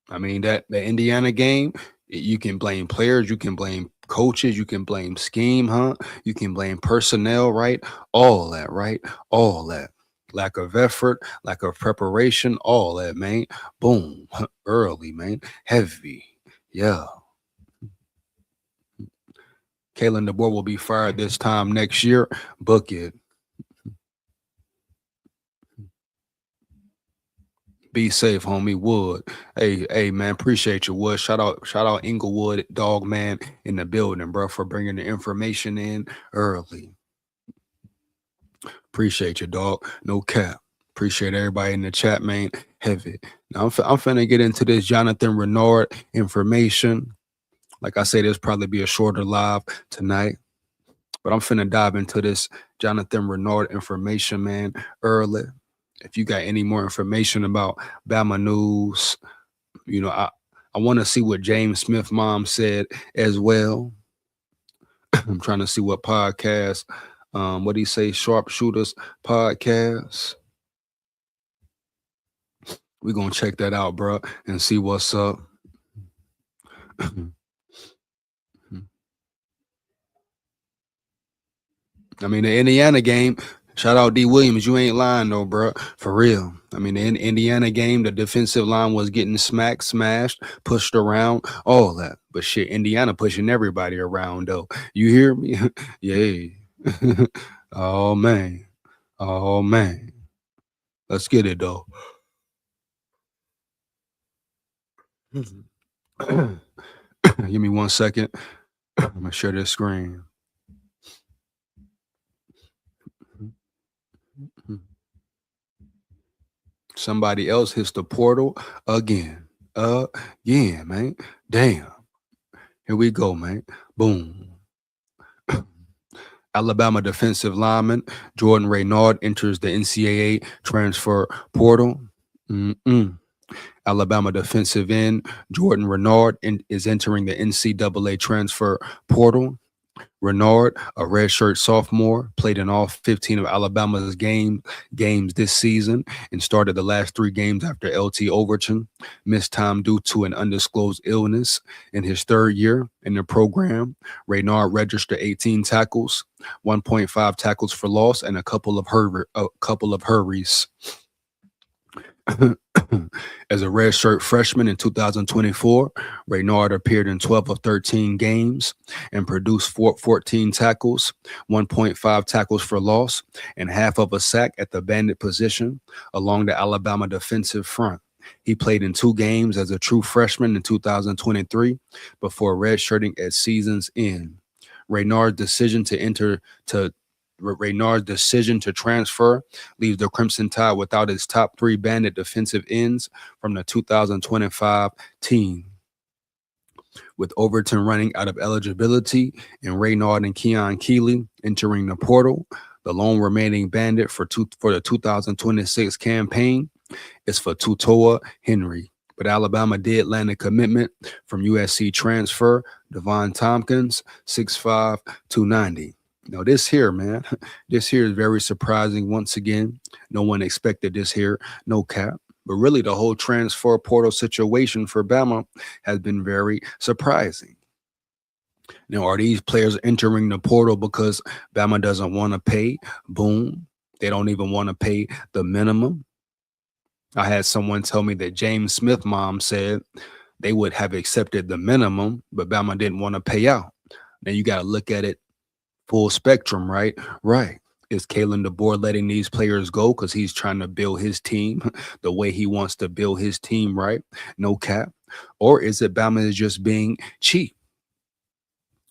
I mean, the Indiana game, you can blame players, you can blame coaches, you can blame scheme, huh? You can blame personnel, right? All that, right? All that. Lack of effort, lack of preparation, all that, man. Boom. Early, man. Heavy. Yeah. Kalen DeBoer will be fired this time next year. Book it. Be safe, homie. Wood. Hey, man. Appreciate you, Wood. Shout out Inglewood, dog man in the building, bro, for bringing the information in early. Appreciate you, dog. No cap. Appreciate everybody in the chat, man. Heavy. Now I'm finna get into this Jonathan Renard information. Like I say, there's probably be a shorter live tonight, but I'm finna dive into this Jonathan Renard information, man, early. If you got any more information about Bama news, you know, I want to see what James Smith mom said as well. I'm trying to see what podcast, what do you say, Sharpshooters podcast. We're going to check that out, bro, and see what's up. I mean, the Indiana game, shout out D. Williams. You ain't lying, though, bro. For real. I mean, the Indiana game, the defensive line was getting smashed, pushed around, all that. But shit, Indiana pushing everybody around, though. You hear me? Yeah. Oh, man. Oh, man. Let's get it, though. Give me 1 second. I'm going to share this screen. Somebody else hits the portal again, man. Damn. Here we go, man. Boom. Alabama defensive lineman Jordan Reynard enters the NCAA transfer portal. Alabama defensive end Jordan Reynard is entering the NCAA transfer portal. Renard, a redshirt sophomore, played in all 15 of Alabama's games this season and started the last 3 games after LT Overton missed time due to an undisclosed illness. In his 3rd year in the program, Renard registered 18 tackles, 1.5 tackles for loss, and a couple of hurries. As a redshirt freshman in 2024, Renard appeared in 12 of 13 games and produced 14 tackles, 1.5 tackles for loss, and half of a sack at the bandit position along the Alabama defensive front. He played in 2 games as a true freshman in 2023 before redshirting at season's end. Renard's decision to transfer leaves the Crimson Tide without its top 3 bandit defensive ends from the 2025 team. With Overton running out of eligibility and Renard and Keon Keeley entering the portal, the lone remaining bandit for the 2026 campaign is for Tutoa Henry. But Alabama did land a commitment from USC transfer Devon Tompkins, 6'5", 290. Now, this here, man, this here is very surprising. Once again, no one expected this here, no cap. But really, the whole transfer portal situation for Bama has been very surprising. Now, are these players entering the portal because Bama doesn't want to pay? Boom. They don't even want to pay the minimum. I had someone tell me that James Smith mom said they would have accepted the minimum, but Bama didn't want to pay out. Now, you got to look at it full spectrum, right? Right. Is Kalen DeBoer letting these players go because he's trying to build his team the way he wants to build his team, right? No cap. Or is it Bama is just being cheap?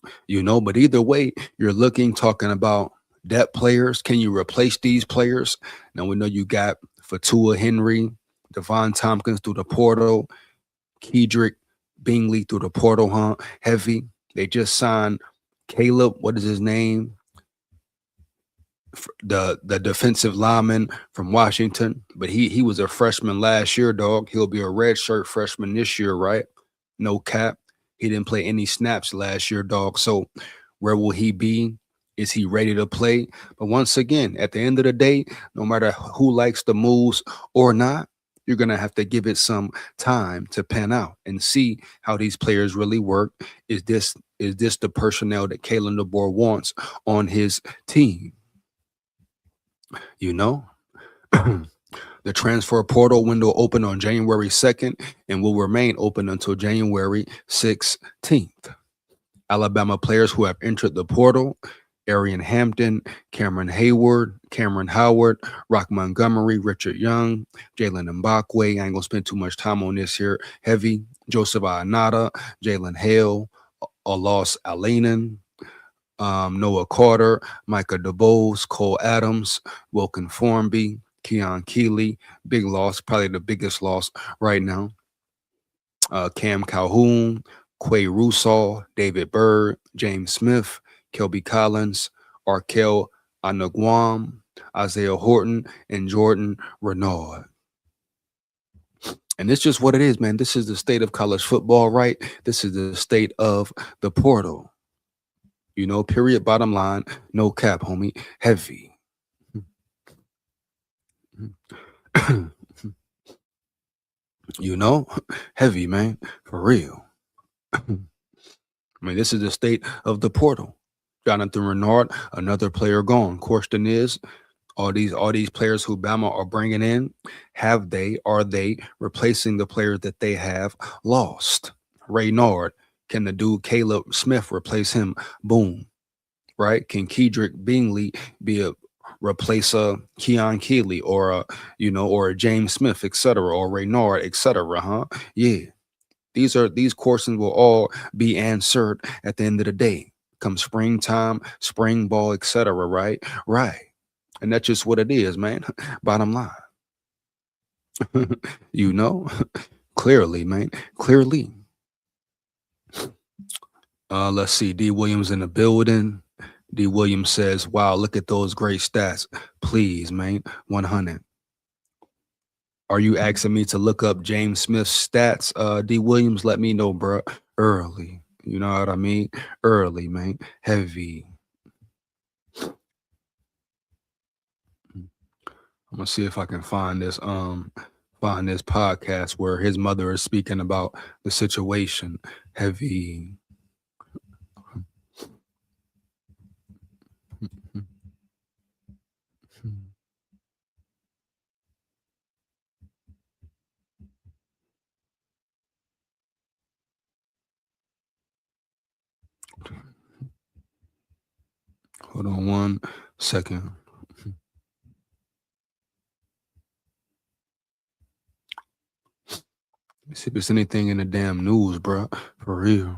But either way, you're talking about depth players. Can you replace these players? Now, we know you got Fatua Henry, Devon Tompkins through the portal, Kedrick Bingley through the portal, heavy. They just signed Caleb, what is his name? The defensive lineman from Washington, but he was a freshman last year, dog. He'll be a redshirt freshman this year, right? No cap. He didn't play any snaps last year, dog. So where will he be? Is he ready to play? But once again, at the end of the day, no matter who likes the moves or not, you're going to have to give it some time to pan out and see how these players really work. Is this the personnel that Kalen DeBoer wants on his team? The transfer portal window opened on January 2nd and will remain open until January 16th. Alabama players who have entered the portal: Arian Hampton, Cameron Howard, Rock Montgomery, Richard Young, Jalen Mbakwe. I ain't gonna spend too much time on this here. Heavy, Joseph Ayanada, Jalen Hale, Alos Alainen, Noah Carter, Micah DeBose, Cole Adams, Wilkin Formby, Keon Keeley. Big loss, probably the biggest loss right now. Cam Calhoun, Quay Russaw, David Byrd, James Smith, Kelby Collins, Arkel Anagwam, Isaiah Horton, and Jordan Renard. And it's just what it is, man. This is the state of college football, right? This is the state of the portal. Period, bottom line, no cap, homie. Heavy. Heavy, man, for real. This is the state of the portal. Jonathan Renard, another player gone. Question is, all these players who Bama are bringing in, are they replacing the players that they have lost? Renard, can the dude Caleb Smith replace him? Boom. Right? Can Kedrick Bingley be a replace Keon Keeley or a James Smith, etc., or Renard, etc., Yeah. These questions will all be answered at the end of the day. Come springtime, spring ball, etc., right? Right. And that's just what it is, man. Bottom line. Clearly, man. Clearly. Let's see. D. Williams in the building. D. Williams says, wow, look at those great stats. Please, man. 100. Are you asking me to look up James Smith's stats? D. Williams, let me know, bro. Early. You know what I mean? Early, man. Heavy. I'm gonna see if I can find this podcast where his mother is speaking about the situation. Heavy. Hold on 1 second. Let's see if there's anything in the damn news, bro. For real.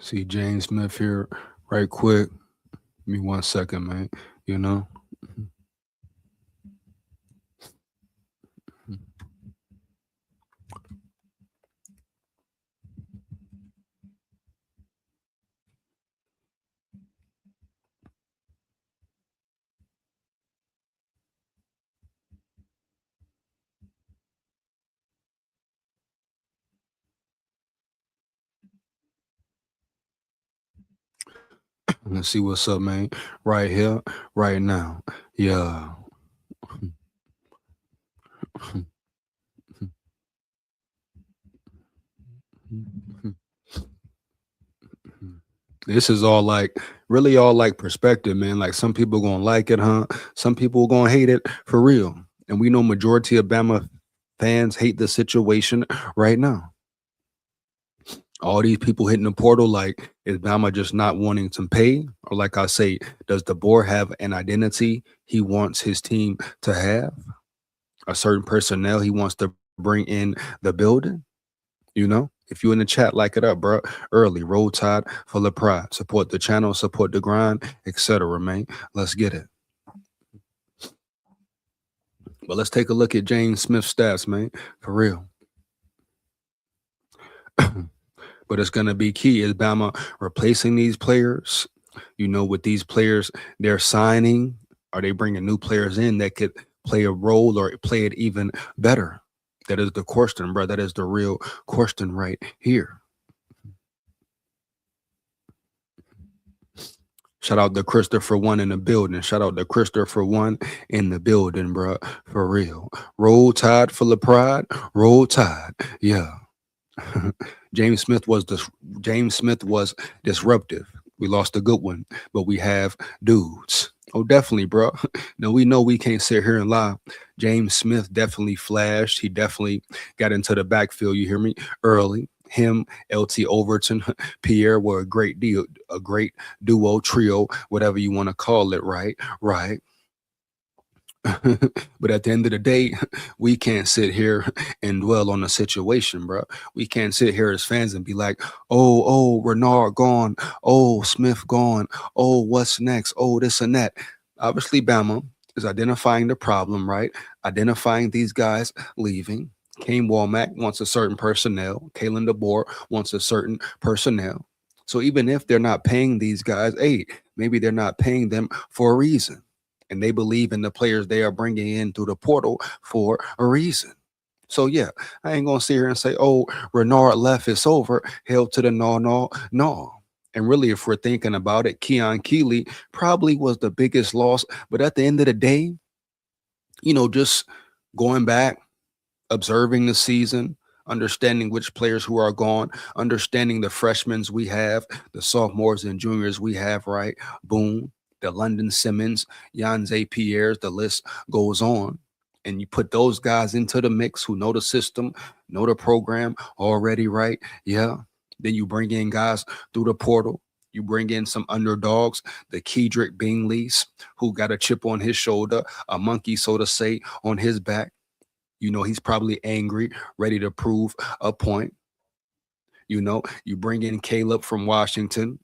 See James Smith here right quick. Give me 1 second, man. You know? Let's see what's up, man. Right here, right now. Yeah. This is all like really all like perspective, man. Like some people gonna like it, huh? Some people gonna hate it for real. And we know majority of Bama fans hate the situation right now. All these people hitting the portal, like, is Bama just not wanting to pay? Or like I say, does the board have an identity he wants his team to have? A certain personnel he wants to bring in the building? You know? If you in the chat, like it up, bro. Early, roll tide, full of pride. Support the channel, support the grind, etc., man. Let's get it. But let's take a look at James Smith's stats, man. For real. But it's going to be key. Is Bama replacing these players? You know, with these players they're signing, are they bringing new players in that could play a role or play it even better? That is the question, bro. That is the real question right here. Shout out to Christopher One in the building. Shout out to Christopher One in the building, bro. For real. Roll Tide full of pride. Roll Tide. Yeah. James Smith was disruptive. We lost a good one, but we have dudes. Oh, definitely, bro. No, we know we can't sit here and lie. James Smith definitely flashed. He definitely got into the backfield. You hear me? Early. Him, LT Overton, Pierre were a great deal, a great duo, trio, whatever you want to call it. Right. But at the end of the day, we can't sit here and dwell on the situation, bro. We can't sit here as fans and be like, oh, Renard gone. Oh, Smith gone. Oh, what's next? Oh, this and that. Obviously, Bama is identifying the problem, right? Identifying these guys leaving. Kane Walmack wants a certain personnel. Kalen DeBoer wants a certain personnel. So even if they're not paying these guys, hey, maybe they're not paying them for a reason. And they believe in the players they are bringing in through the portal for a reason. So, yeah, I ain't going to sit here and say, oh, Renard left, it's over. Hell to the no. And really, if we're thinking about it, Keon Keeley probably was the biggest loss. But at the end of the day, you know, just going back, observing the season, understanding which players who are gone, understanding the freshmen we have, the sophomores and juniors we have, right? Boom. The London Simmons, Yanze Pierres, the list goes on. And you put those guys into the mix who know the system, know the program already, right? Yeah. Then you bring in guys through the portal. You bring in some underdogs, the Kedrick Bingleys, who got a chip on his shoulder, a monkey, so to say, on his back. You know, he's probably angry, ready to prove a point. You know, you bring in Caleb from Washington,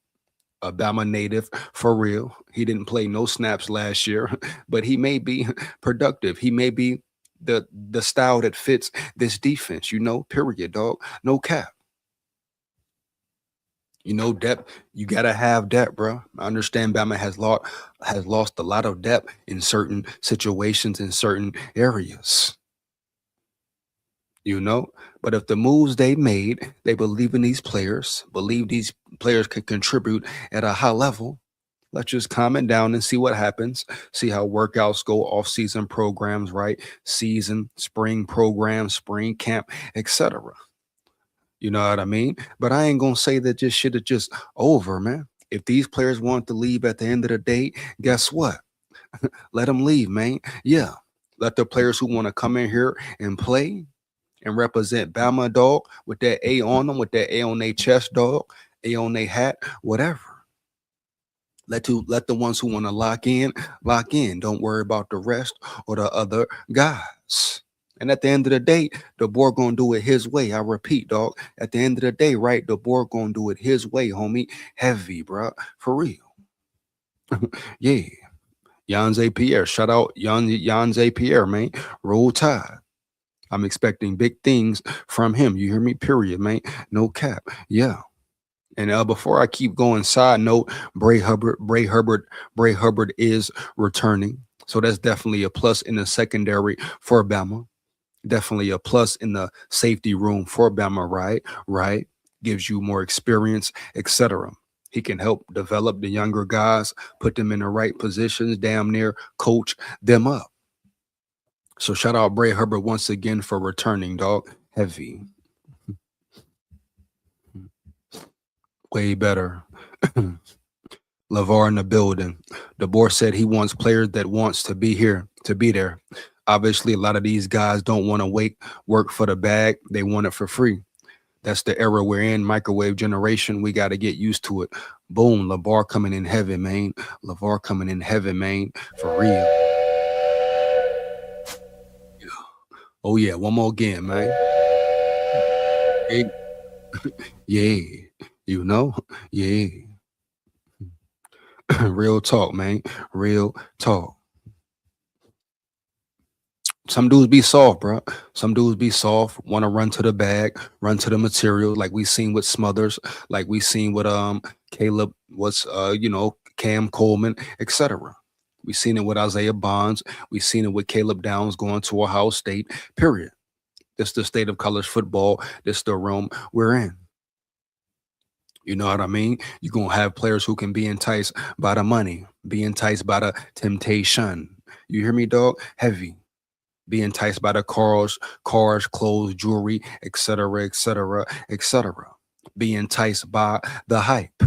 a Bama native for real. He didn't play no snaps last year, but he may be productive. He may be the style that fits this defense, you know, period, dog. No cap. You know, depth, you gotta have depth, bro. I understand Bama has lost a lot of depth in certain situations, in certain areas. You know, but if the moves they made, they believe in these players, believe these players can contribute at a high level. Let's just calm it down and see what happens. See how workouts go, off-season programs, right? Season, spring programs, spring camp, etc. You know what I mean? But I ain't gonna say that this shit is just over, man. If these players want to leave at the end of the day, guess what? Let them leave, man. Yeah. Let the players who want to come in here and play and represent Bama, dog, with that A on them, with that A on their chest, dog, A on their hat, whatever. Let the ones who want to lock in. Don't worry about the rest or the other guys. And at the end of the day, the boy gonna do it his way. I repeat, dog. At the end of the day, right, the boy gonna do it his way, homie. Heavy, bro. For real. Yeah. Yanze Pierre. Shout out Yanze Pierre, man. Roll Tide. I'm expecting big things from him. You hear me? Period, man. No cap. Yeah. And before I keep going, side note, Bray Hubbard is returning. So that's definitely a plus in the secondary for Bama. Definitely a plus in the safety room for Bama, right? Gives you more experience, etc. He can help develop the younger guys, put them in the right positions, damn near coach them up. So shout out Bray Hubbard once again for returning, dog. Heavy. Way better. LeVar in the building. DeBoer said he wants players that wants to be here, to be there. Obviously, a lot of these guys don't want to work for the bag. They want it for free. That's the era we're in, microwave generation. We got to get used to it. Boom, LeVar coming in heavy, man. LeVar coming in heavy, man, for real. Oh, yeah, one more again, man. Hey. Yeah, you know? Yeah. Real talk, man. Real talk. Some dudes be soft, bro. Some dudes be soft, want to run to the bag, run to the material, like we seen with Smothers, like we seen with Caleb, Cam Coleman, etc. We seen it with Isaiah Bonds. We seen it with Caleb Downs going to Ohio State, period. This the state of college football. This the realm we're in. You know what I mean? You're going to have players who can be enticed by the money, be enticed by the temptation. You hear me, dog? Heavy. Be enticed by the cars, clothes, jewelry, etc., etc., etc. Be enticed by the hype.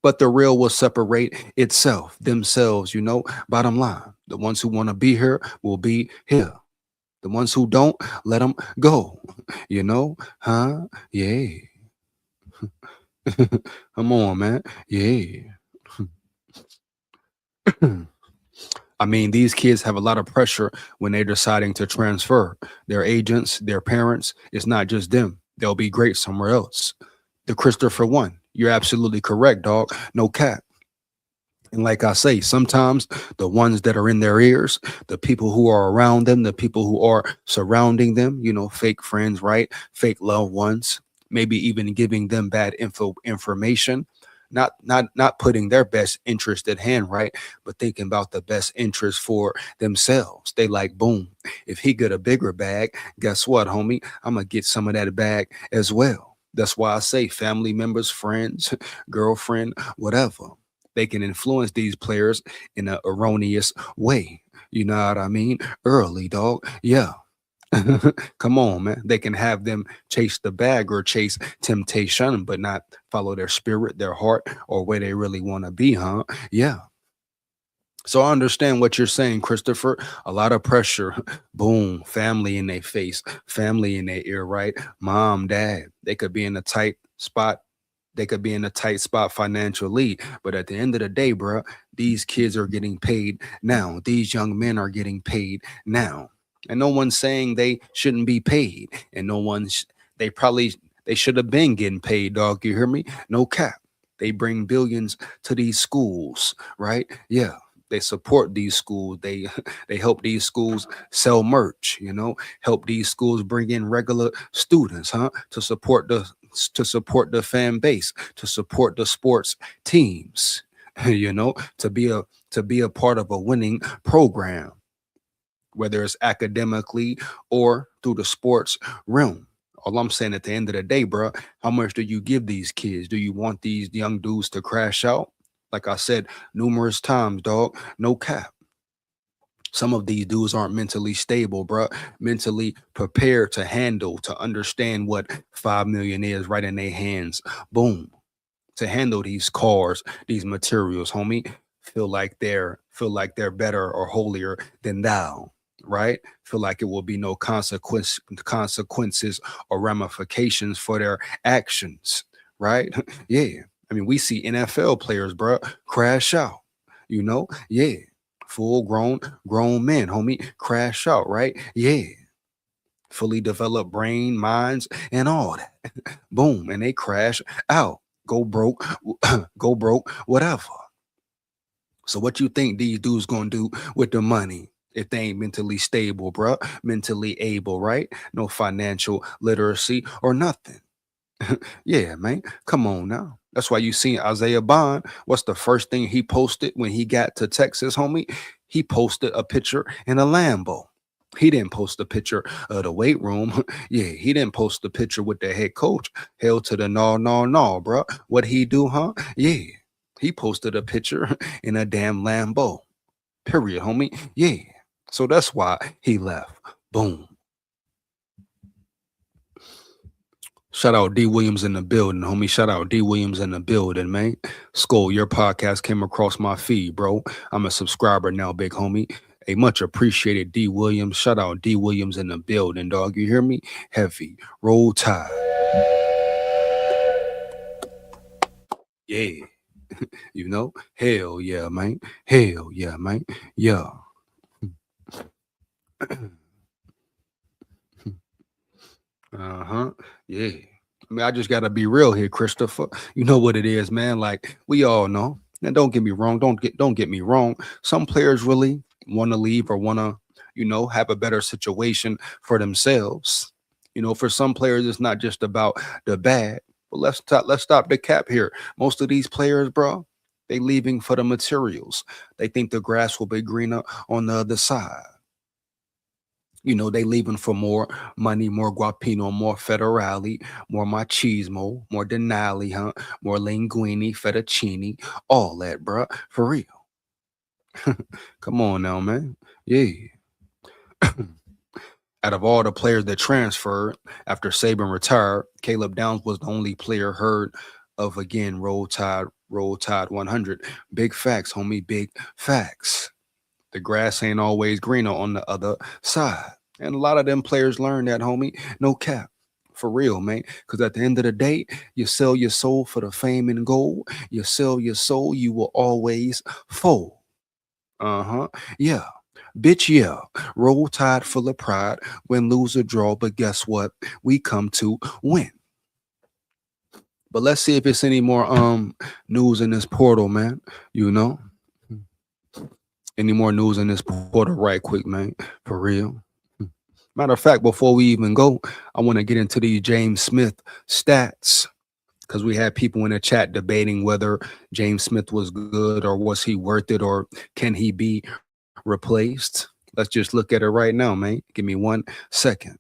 But the real will separate itself, themselves, you know, bottom line. The ones who want to be here will be here. The ones who don't, let them go. You know? Huh? Yeah. Come on, man. Yeah. I mean, these kids have a lot of pressure when they're deciding to transfer. Their agents, their parents, it's not just them. They'll be great somewhere else. The Christopher one. You're absolutely correct, dog. No cap. And like I say, sometimes the ones that are in their ears, the people who are around them, the people who are surrounding them, you know, fake friends, right? Fake loved ones, maybe even giving them bad information, not putting their best interest at hand, right? But thinking about the best interest for themselves. They like, boom, if he get a bigger bag, guess what, homie? I'm going to get some of that bag as well. That's why I say family members, friends, girlfriend, whatever. They can influence these players in an erroneous way. You know what I mean? Early, dog. Yeah. Come on, man. They can have them chase the bag or chase temptation, but not follow their spirit, their heart, or where they really want to be, huh? Yeah. So I understand what you're saying, Christopher. A lot of pressure. Boom. Family in their face, family in their ear, right? Mom, dad. They could be in a tight spot They could be in a tight spot financially, but at the end of the day, bro, these kids are getting paid now. These young men are getting paid now, and no one's saying they shouldn't be paid, and no one's they should have been getting paid, dog. You hear me? No cap. They bring billions to these schools, right? Yeah. They support these schools. They help these schools sell merch, help these schools bring in regular students, to support the fan base, to support the sports teams, to be a part of a winning program, whether it's academically or through the sports realm. All I'm saying at the end of the day, bro, how much do you give these kids? Do you want these young dudes to crash out? Like I said numerous times, dog, no cap. Some of these dudes aren't mentally stable, bro, mentally prepared to handle, to understand what 5 million is right in their hands. Boom. To handle these cars, these materials, homie, feel like they're better or holier than thou, right? Feel like it will be no consequences or ramifications for their actions, right? Yeah. I mean, we see NFL players, bro, crash out, yeah. Full grown men, homie, crash out, right? Yeah. Fully developed brain, minds, and all that. Boom. And they crash out. Go broke, whatever. So what you think these dudes gonna do with the money if they ain't mentally stable, bro? Mentally able, right? No financial literacy or nothing. Yeah, man. Come on now. That's why you seen Isaiah Bond. What's the first thing he posted when he got to Texas, homie? He posted a picture in a Lambo. He didn't post a picture of the weight room. Yeah, he didn't post the picture with the head coach. Hell to the no, bro. What he do, huh? Yeah, he posted a picture in a damn Lambo. Period, homie. Yeah. So that's why he left. Boom. Shout out D Williams in the building, homie. Shout out D Williams in the building, man. SKOL, your podcast came across my feed, bro. I'm a subscriber now, big homie. A much appreciated D Williams. Shout out D Williams in the building, dog. You hear me? Heavy. Roll Tide. Yeah. Hell yeah, man. Hell yeah, man. Yeah. Yeah. I mean, I just gotta be real here, Christopher. You know what it is, man. Like we all know. And don't get me wrong. Don't get me wrong. Some players really want to leave or want to, have a better situation for themselves. For some players, it's not just about the bad. But let's stop the cap here. Most of these players, bro, they leaving for the materials. They think the grass will be greener on the other side. They leaving for more money, more guapino, more federale, more machismo, more denali, more linguine, fettuccine, all that, bro. For real. Come on now, man. Yeah. Out of all the players that transferred after Saban retired, Caleb Downs was the only player heard of again. Roll Tide 100. Big facts, homie. Big facts. The grass ain't always greener on the other side. And a lot of them players learn that, homie. No cap. For real, man. Because at the end of the day, you sell your soul for the fame and gold. You sell your soul, you will always fold. Yeah. Bitch, yeah. Roll Tide full of pride. Win, lose, or draw. But guess what? We come to win. But let's see if it's any more news in this portal, man. Any more news in this portal right quick, man. For real. Matter of fact, before we even go, I want to get into these James Smith stats because we had people in the chat debating whether James Smith was good or was he worth it or can he be replaced. Let's just look at it right now, man. Give me 1 second.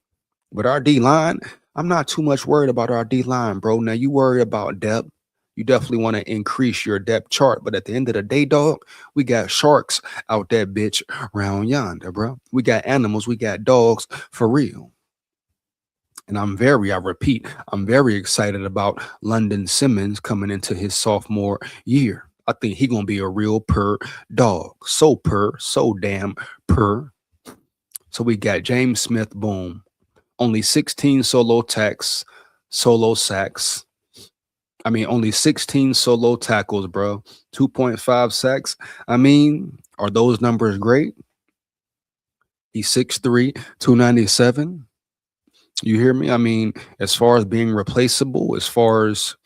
But our D-line, I'm not too much worried about our D-line, bro. Now, you worry about depth. You definitely want to increase your depth chart. But at the end of the day, dog, we got sharks out that bitch round yonder, bro. We got animals. We got dogs for real. And I'm very excited about London Simmons coming into his sophomore year. I think he going to be a real purr dog. So damn purr. So we got James Smith, boom. Only 16 solo sacks. I mean, only 16 solo tackles, bro. 2.5 sacks. I mean, are those numbers great? He's 6'3", 297. You hear me? I mean, as far as being replaceable, as far as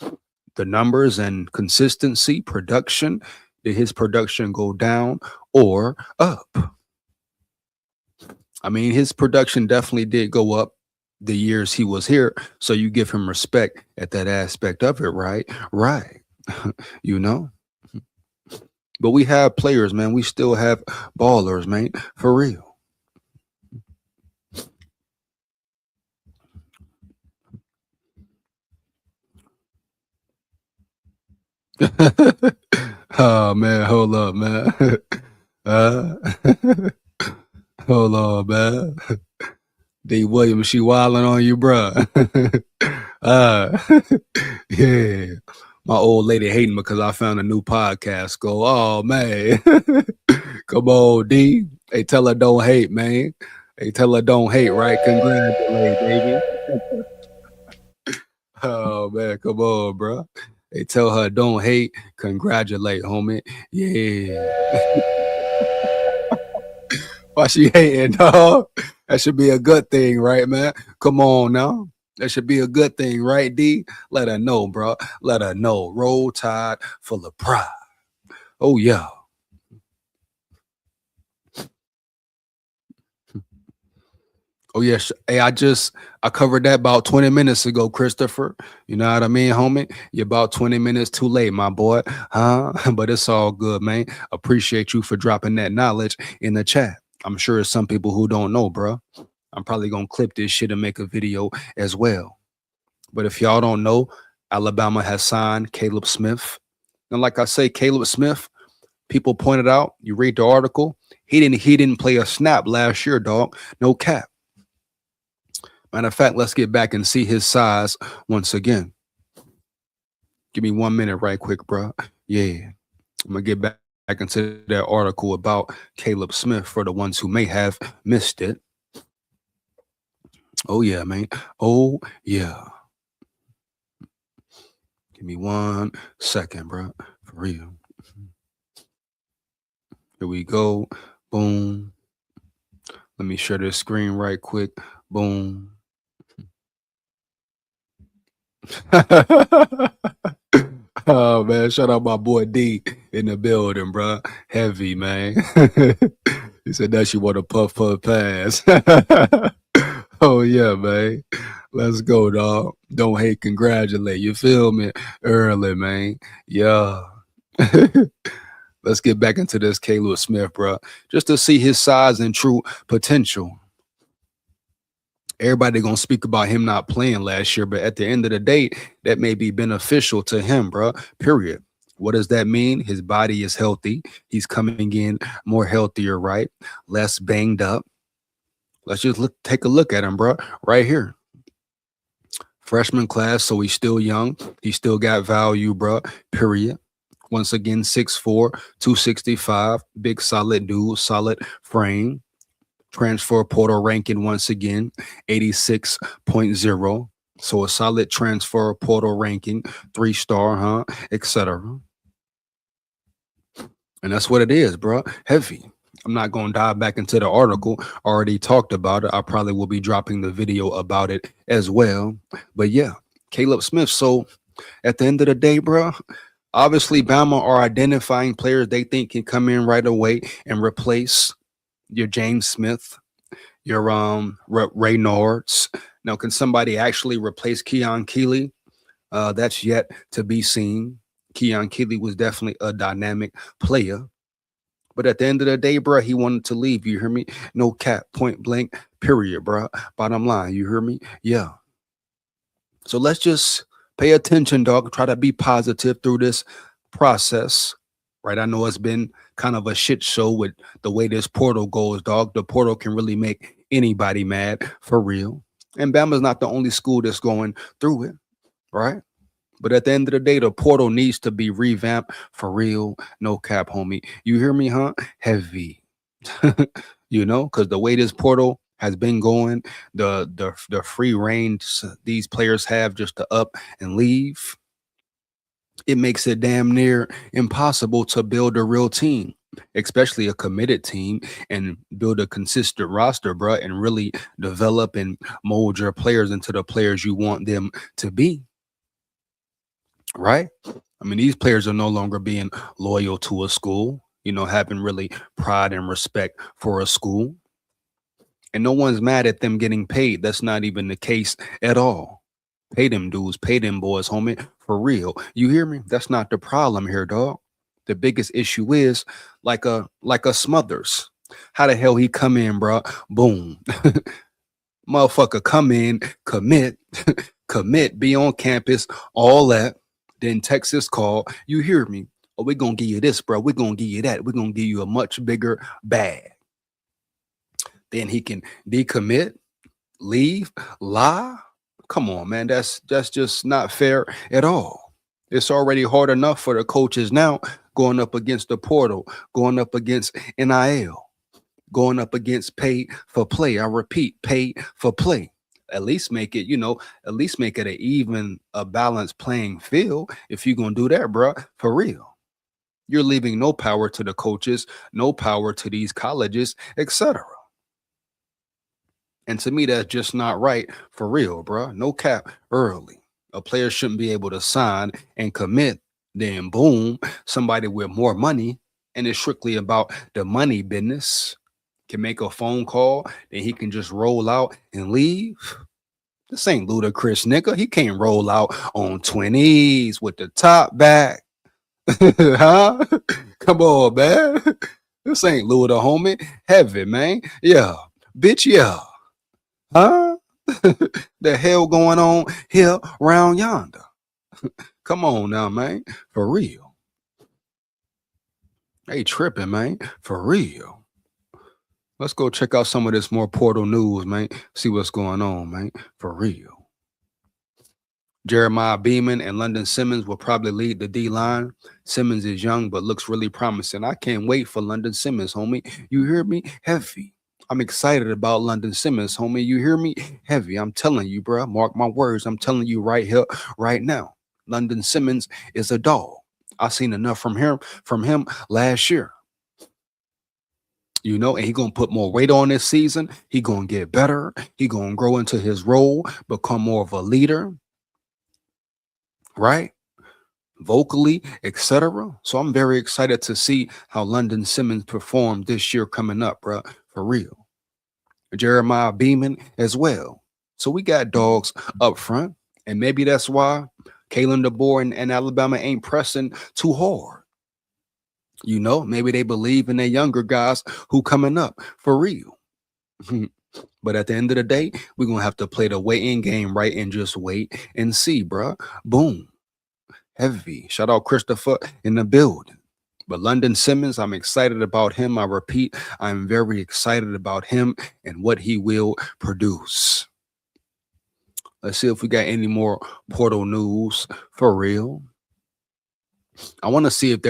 the numbers and consistency, production, did his production go down or up? I mean, his production definitely did go up the years he was here. So you give him respect at that aspect of it, right? Right. You know? But we have players, man. We still have ballers, man. For real. Oh man, hold up, man. uh, hold on, man. D. Williams, she wilding on you, bruh. Yeah. My old lady hating because I found a new podcast. Go, oh man. Come on, D. Hey, tell her don't hate, man. Hey, tell her don't hate, right? Congratulate, baby. Oh man, come on, bro. Hey, tell her don't hate, congratulate, homie. Yeah. Why she hating, dog? That should be a good thing, right, man? Come on now. That should be a good thing, right, D? Let her know, bro. Let her know. Roll Tide full of pride. Oh, yeah. Oh, yes. Hey, I covered that about 20 minutes ago, Christopher. You know what I mean, homie? You're about 20 minutes too late, my boy. Huh? But it's all good, man. Appreciate you for dropping that knowledge in the chat. I'm sure it's some people who don't know, bro. I'm probably going to clip this shit and make a video as well. But if y'all don't know, Alabama has signed Caleb Smith. And like I say, Caleb Smith, people pointed out, you read the article, he didn't play a snap last year, dog. No cap. Matter of fact, let's get back and see his size once again. Give me 1 minute right quick, bro. Yeah. I'm going to get back into that article about Caleb Smith for the ones who may have missed it. Oh, yeah, man. Oh, yeah. Give me 1 second, bro. For real. Here we go. Boom. Let me share this screen right quick. Boom. Oh man, shout out my boy D in the building, bro. Heavy, man. He said that she want a puff pass. Oh yeah, man. Let's go, dog. Don't hate, congratulate. You feel me? Early, man. Yeah. Let's get back into this Caleb Smith, bro. Just to see his size and true potential. Everybody gonna speak about him not playing last year, but at the end of the day, that may be beneficial to him, bro. Period. What does that mean? His body is healthy. He's coming in more healthier, right? Less banged up. Let's just take a look at him, bro. Right here. Freshman class, so he's still young. He still got value, bro. Period. Once again, 6'4", 265. Big, solid dude, solid frame. Transfer portal ranking once again, 86.0. So a solid transfer portal ranking, 3-star, huh? Etc. And that's what it is, bro. Heavy. I'm not going to dive back into the article. Already talked about it. I probably will be dropping the video about it as well. But yeah, Caleb Smith. So at the end of the day, bro, obviously Bama are identifying players they think can come in right away and replace your James Smith, your Ray Nords. Now, can somebody actually replace Keon Keeley? That's yet to be seen. Keon Keeley was definitely a dynamic player. But at the end of the day, bro, he wanted to leave. You hear me? No cap, point blank, period, bro. Bottom line, you hear me? Yeah. So let's just pay attention, dog. Try to be positive through this process. Right, I know it's been kind of a shit show with the way this portal goes, dog. The portal can really make anybody mad, for real. And Bama's not the only school that's going through it, right? But at the end of the day, the portal needs to be revamped for real. No cap, homie. You hear me, huh? Heavy. You know, because the way this portal has been going, the free range these players have just to up and leave. it makes it damn near impossible to build a real team, especially a committed team, and build a consistent roster, bro, and really develop and mold your players into the players you want them to be. Right? I mean, these players are no longer being loyal to a school, having really pride and respect for a school. And no one's mad at them getting paid. That's not even the case at all. Pay them dudes, pay them boys, homie, for real. You hear me? That's not the problem here, dog. The biggest issue is like a Smothers. How the hell he come in, bro? Boom. Motherfucker come in, commit, be on campus, all that. Then Texas call. You hear me? Oh, we're going to give you this, bro. We're going to give you that. We're going to give you a much bigger bag. Then he can decommit, leave, lie. Come on, man. That's just not fair at all. It's already hard enough for the coaches now going up against the portal, going up against NIL, going up against pay for play. I repeat, pay for play. At least make it, at least make it a balanced playing field. If you're going to do that, bro, for real. You're leaving no power to the coaches, no power to these colleges, etc. And to me, that's just not right for real, bro. No cap early. A player shouldn't be able to sign and commit. Then boom, somebody with more money, and it's strictly about the money business, can make a phone call, then he can just roll out and leave. This ain't ludicrous, nigga. He can't roll out on 20s with the top back. Huh? Come on, man. This ain't Luda, homie. Heavy, man. Yeah. Bitch, yeah. Huh? The hell going on here round yonder? Come on now, man. For real. They tripping, man. For real. Let's go check out some of this more portal news, man. See what's going on, man. For real. Jeremiah Beeman and London Simmons will probably lead the D-line. Simmons is young, but looks really promising. I can't wait for London Simmons, homie. You hear me? Heavy. I'm excited about London Simmons, homie. You hear me? Heavy. I'm telling you, bro. Mark my words. I'm telling you right here, right now. London Simmons is a dog. I seen enough from him last year. And he going to put more weight on this season. He going to get better. He going to grow into his role, become more of a leader, right? Vocally, etc. So I'm very excited to see how London Simmons performed this year coming up, bro, for real. Jeremiah Beeman as well. So we got dogs up front, and maybe that's why Kalen DeBoer and Alabama ain't pressing too hard. Maybe they believe in their younger guys who coming up for real. But at the end of the day, we're going to have to play the wait-in game, right? And just wait and see, bro. Boom. Heavy. Shout out Christopher in the building. But London Simmons, I'm excited about him. I repeat, I'm very excited about him and what he will produce. Let's see if we got any more portal news for real. I want to see if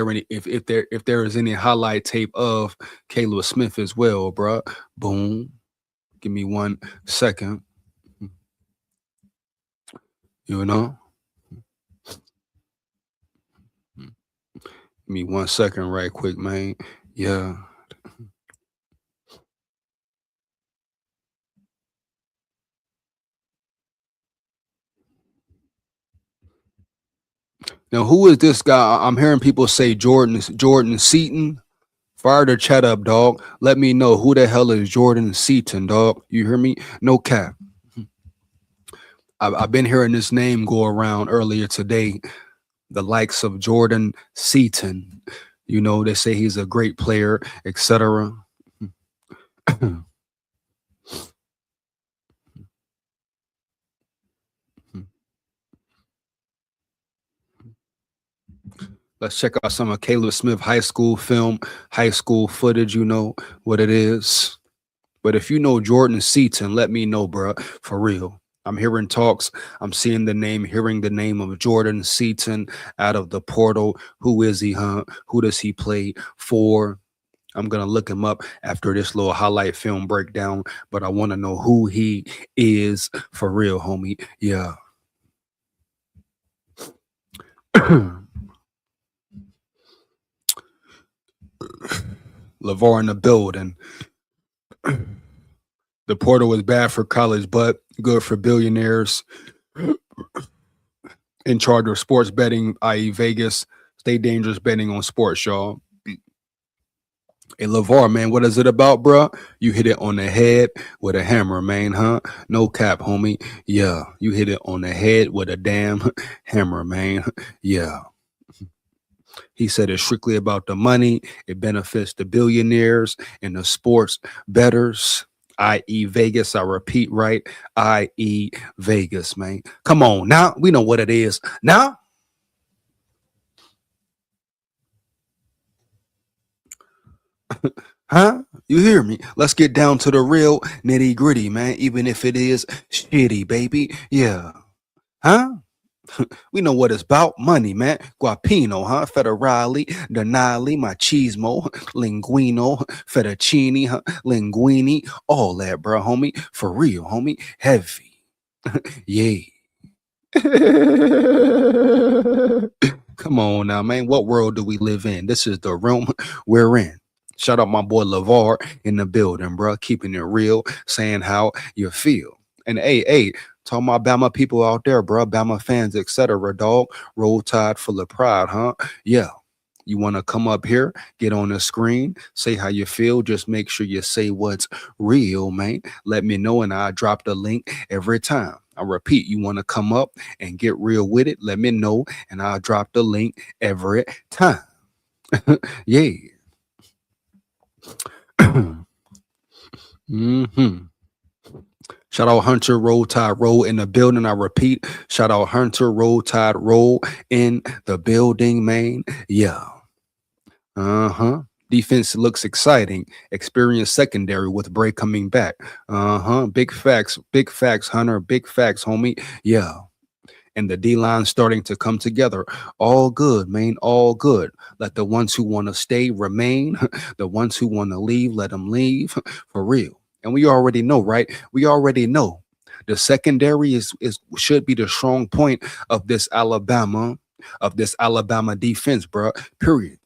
there is any highlight tape of Caleb Smith as well, bro. Boom. Give me 1 second. Give me 1 second right quick, man. Yeah. Now, who is this guy? I'm hearing people say Jordan Seaton. Fire the chat up, dog. Let me know who the hell is Jordan Seaton, dog. You hear me? No cap. I've been hearing this name go around earlier today. The likes of Jordan Seaton. They say he's a great player, etc. Let's check out some of Caleb Smith high school film, high school footage. You know what it is. But if you know Jordan Seaton, let me know, bro. For real. I'm hearing talks. I'm seeing hearing the name of Jordan Seaton out of the portal. Who is he, huh? Who does he play for? I'm going to look him up after this little highlight film breakdown. But I want to know who he is for real, homie. Yeah. LeVar in the building. The portal was bad for college, but good for billionaires in charge of sports betting, i.e. Vegas. Stay dangerous betting on sports, y'all. Hey, LeVar, man, what is it about, bro? You hit it on the head with a hammer, man, huh? No cap, homie. Yeah, you hit it on the head with a damn hammer, man. Yeah. He said it's strictly about the money. It benefits the billionaires and the sports bettors, i.e. Vegas. I repeat, right? I.e. Vegas, man. Come on now. We know what it is. Now, huh? You hear me? Let's get down to the real nitty gritty, man. Even if it is shitty, baby. Yeah. Huh? We know what it's about. Money, man. Guapino, huh? Federale, Denali, machismo, linguino, fettuccine, huh? Linguini, all that, bro, homie. For real, homie. Heavy. Yeah. Come on now, man. What world do we live in? This is the room we're in. Shout out my boy LeVar in the building, bro. Keeping it real, saying how you feel. And hey, talking about Bama people out there, bro. Bama fans, etc. Dog. Roll Tide full of pride, huh? Yeah. You want to come up here, get on the screen, say how you feel. Just make sure you say what's real, man. Let me know, and I drop the link every time. I repeat, you want to come up and get real with it, let me know, and I'll drop the link every time. Yeah. Shout out Hunter Roll Tide Roll in the building. I repeat, shout out Hunter Roll Tide Roll in the building, man. Yeah. Defense looks exciting. Experienced secondary with Bray coming back. Big facts, Hunter. Big facts, homie. Yeah. And the D-line starting to come together. All good, man. All good. Let the ones who want to stay remain. The ones who want to leave, let them leave. For real. And we already know, right? We already know the secondary should be the strong point of this Alabama defense, bro. Period.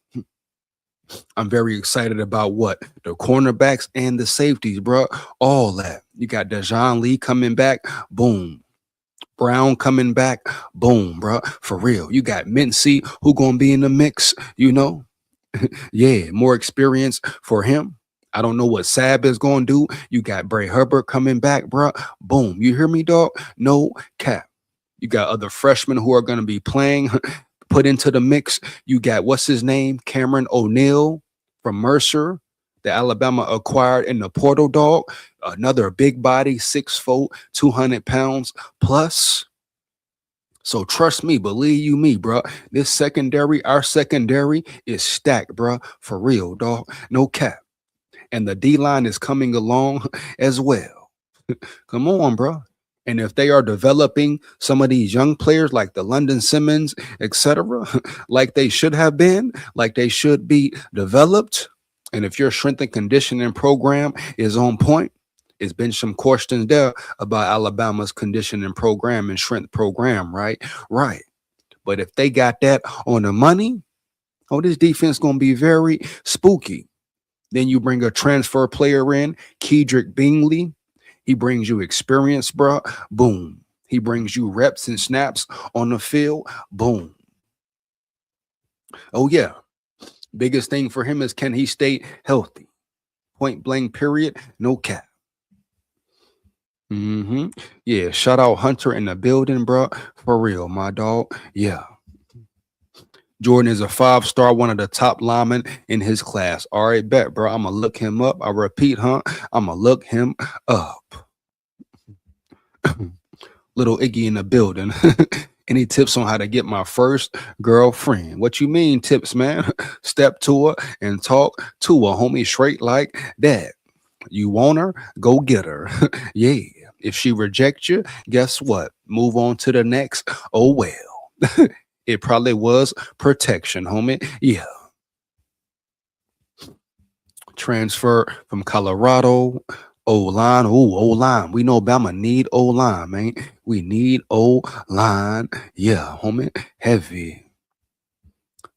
I'm very excited about what the cornerbacks and the safeties, bro. All that. You got Dejon Lee coming back. Boom. Brown coming back. Boom, bro. For real. You got Mincy who gonna be in the mix, you know? Yeah, more experience for him. I don't know what Sab is going to do. You got Bray Hubbard coming back, bro. Boom. You hear me, dog? No cap. You got other freshmen who are going to be playing, put into the mix. You got, what's his name? Cameron O'Neal from Mercer, the Alabama acquired in the portal, dog. Another big body, 6'4", 200 pounds plus. So trust me, believe you me, bro. This secondary, our secondary is stacked, bro. For real, dog. No cap. And the D-line is coming along as well. Come on, bro. And if they are developing some of these young players like the London Simmons, etc., like they should have been, like they should be developed, and if your strength and conditioning program is on point, it's been some questions there about Alabama's conditioning program and strength program, right? Right. But if they got that on the money, this defense going to be very spooky. Then you bring a transfer player in, Kedrick Bingley. He brings you experience, bro. Boom. He brings you reps and snaps on the field. Boom. Oh, yeah. Biggest thing for him is, can he stay healthy? Point blank, period. No cap. Yeah, shout out Hunter in the building, bro. For real, my dog. Yeah. Jordan is a 5-star, one of the top linemen in his class. All right, bet, bro. I'm going to look him up. I repeat, I'm going to look him up. Little Iggy in the building. Any tips on how to get my first girlfriend? What you mean tips, man? Step to her and talk to her, homie, straight like that. You want her? Go get her. Yeah. If she rejects you, guess what? Move on to the next. Oh, well. It probably was protection, homie. Yeah. Transfer from Colorado. O-line. Ooh, O-line. We know Bama need O-line, man. We need O-line. Yeah, homie. Heavy.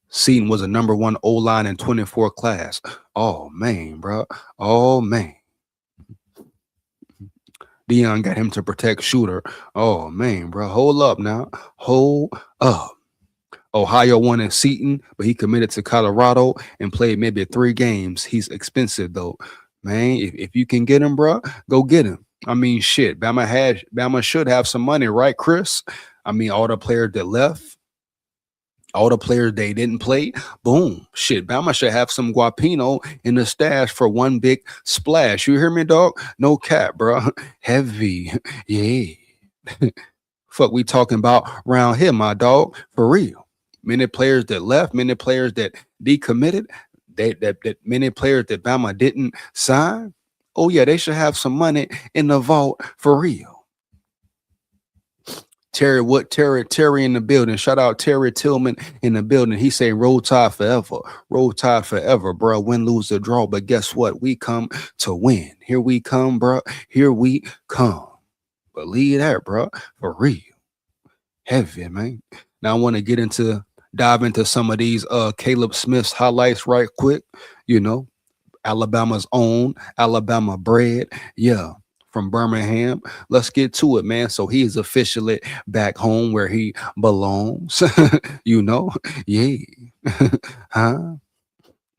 Seaton was a #1 O-line in 24 class. Oh, man, bro. Oh, man. Dion got him to protect shooter. Oh, man, bro. Hold up now. Hold up. Ohio won in Seaton, but he committed to Colorado and played maybe 3 games. He's expensive, though. Man, if you can get him, bro, go get him. I mean, shit. Bama should have some money, right, Chris? I mean, all the players that left, all the players they didn't play, boom, shit. Bama should have some guapino in the stash for one big splash. You hear me, dog? No cap, bro. Heavy, yeah. Fuck, we talking about around here, my dog, for real. Many players that left, many players that decommitted, that many players that Bama didn't sign. Oh yeah, they should have some money in the vault for real. Terry in the building. Shout out Terry Tillman in the building. He saying roll tide forever. Roll tide forever, bro. Win, lose, or draw. But guess what? We come to win. Here we come, bro. Here we come. Believe that, bro. For real. Heavy, man. Now I want to dive into some of these Caleb Smith's highlights right quick. You know, Alabama's own, Alabama bred. Yeah. From Birmingham. Let's get to it, man. So he is officially back home where he belongs. You know? Yeah. Huh?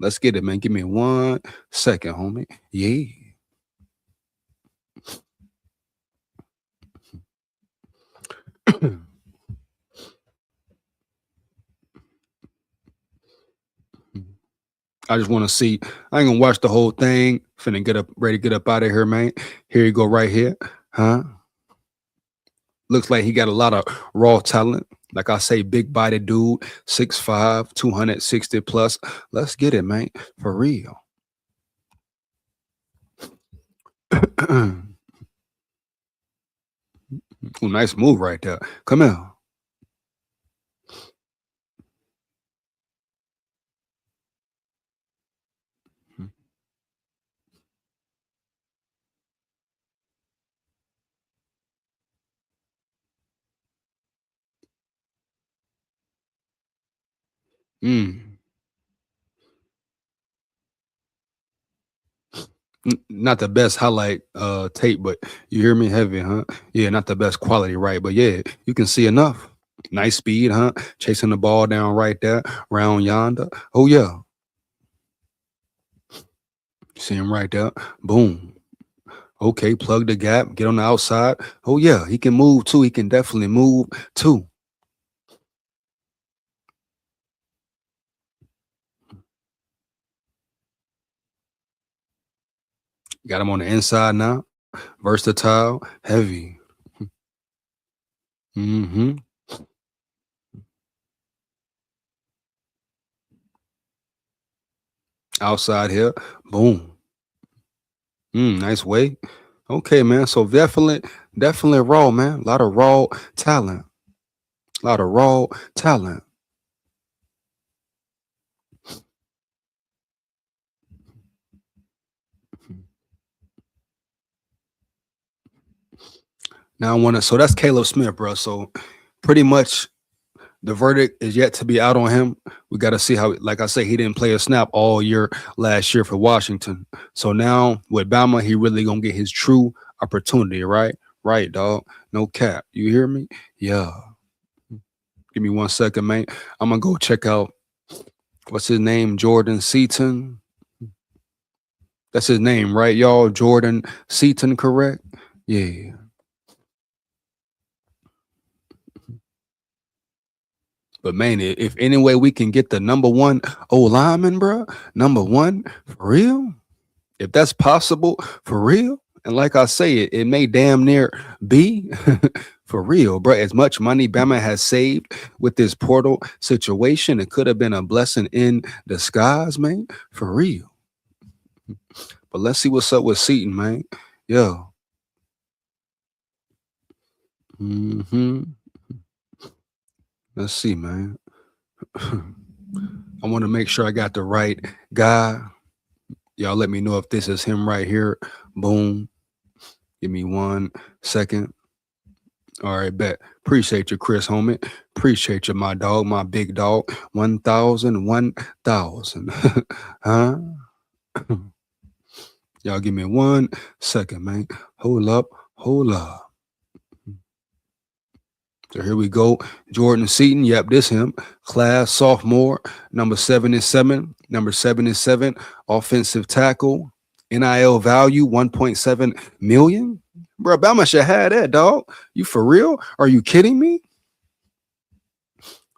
Let's get it, man. Give me 1 second, homie. Yeah. I just want to see. I ain't gonna watch the whole thing. Finna get up, ready to get up out of here, man. Here you go, right here. Huh? Looks like he got a lot of raw talent. Like I say, big body dude, 6'5", 260 plus. Let's get it, man. For real. Ooh, nice move right there. Come here. Not the best highlight tape, but you hear me? Heavy, huh? Yeah, not the best quality, right? But yeah, you can see enough. Nice speed, huh? Chasing the ball down right there, round yonder. Oh yeah. See him right there. Boom. Okay, plug the gap, get on the outside. Oh yeah, he can move too. He can definitely move too. Got him on the inside now. Versatile, heavy. Mm-hmm. Outside here. Boom. Nice way. Okay, man. So definitely raw, man. A lot of raw talent. A lot of raw talent. Now so that's Caleb Smith, bro. So pretty much the verdict is yet to be out on him. We got to see how, like I say, he didn't play a snap all year last year for Washington. So now with Bama, he really gonna get his true opportunity, right? Right, dog. No cap. You hear me? Yeah. Give me 1 second, man. I'm gonna go check out what's his name, Jordan Seaton. That's his name, right, y'all? Jordan Seaton, correct? Yeah. But man, if any way we can get the #1 O-lineman, bro, #1 for real, if that's possible for real, and like I say, it may damn near be for real, bro. As much money Bama has saved with this portal situation, it could have been a blessing in disguise, man, for real. But let's see what's up with Seaton, man. Yeah. Let's see, man. I want to make sure I got the right guy. Y'all let me know if this is him right here. Boom. Give me 1 second. All right, bet. Appreciate you, Chris, homie. Appreciate you, my dog, my big dog. 1,000, 1,000. Huh? Y'all give me 1 second, man. Hold up, hold up. So here we go. Jordan Seaton. Yep, this him. Class sophomore, number 77. Number 77, offensive tackle. NIL value 1.7 million. Bro, Bama should have that, dog. You for real? Are you kidding me?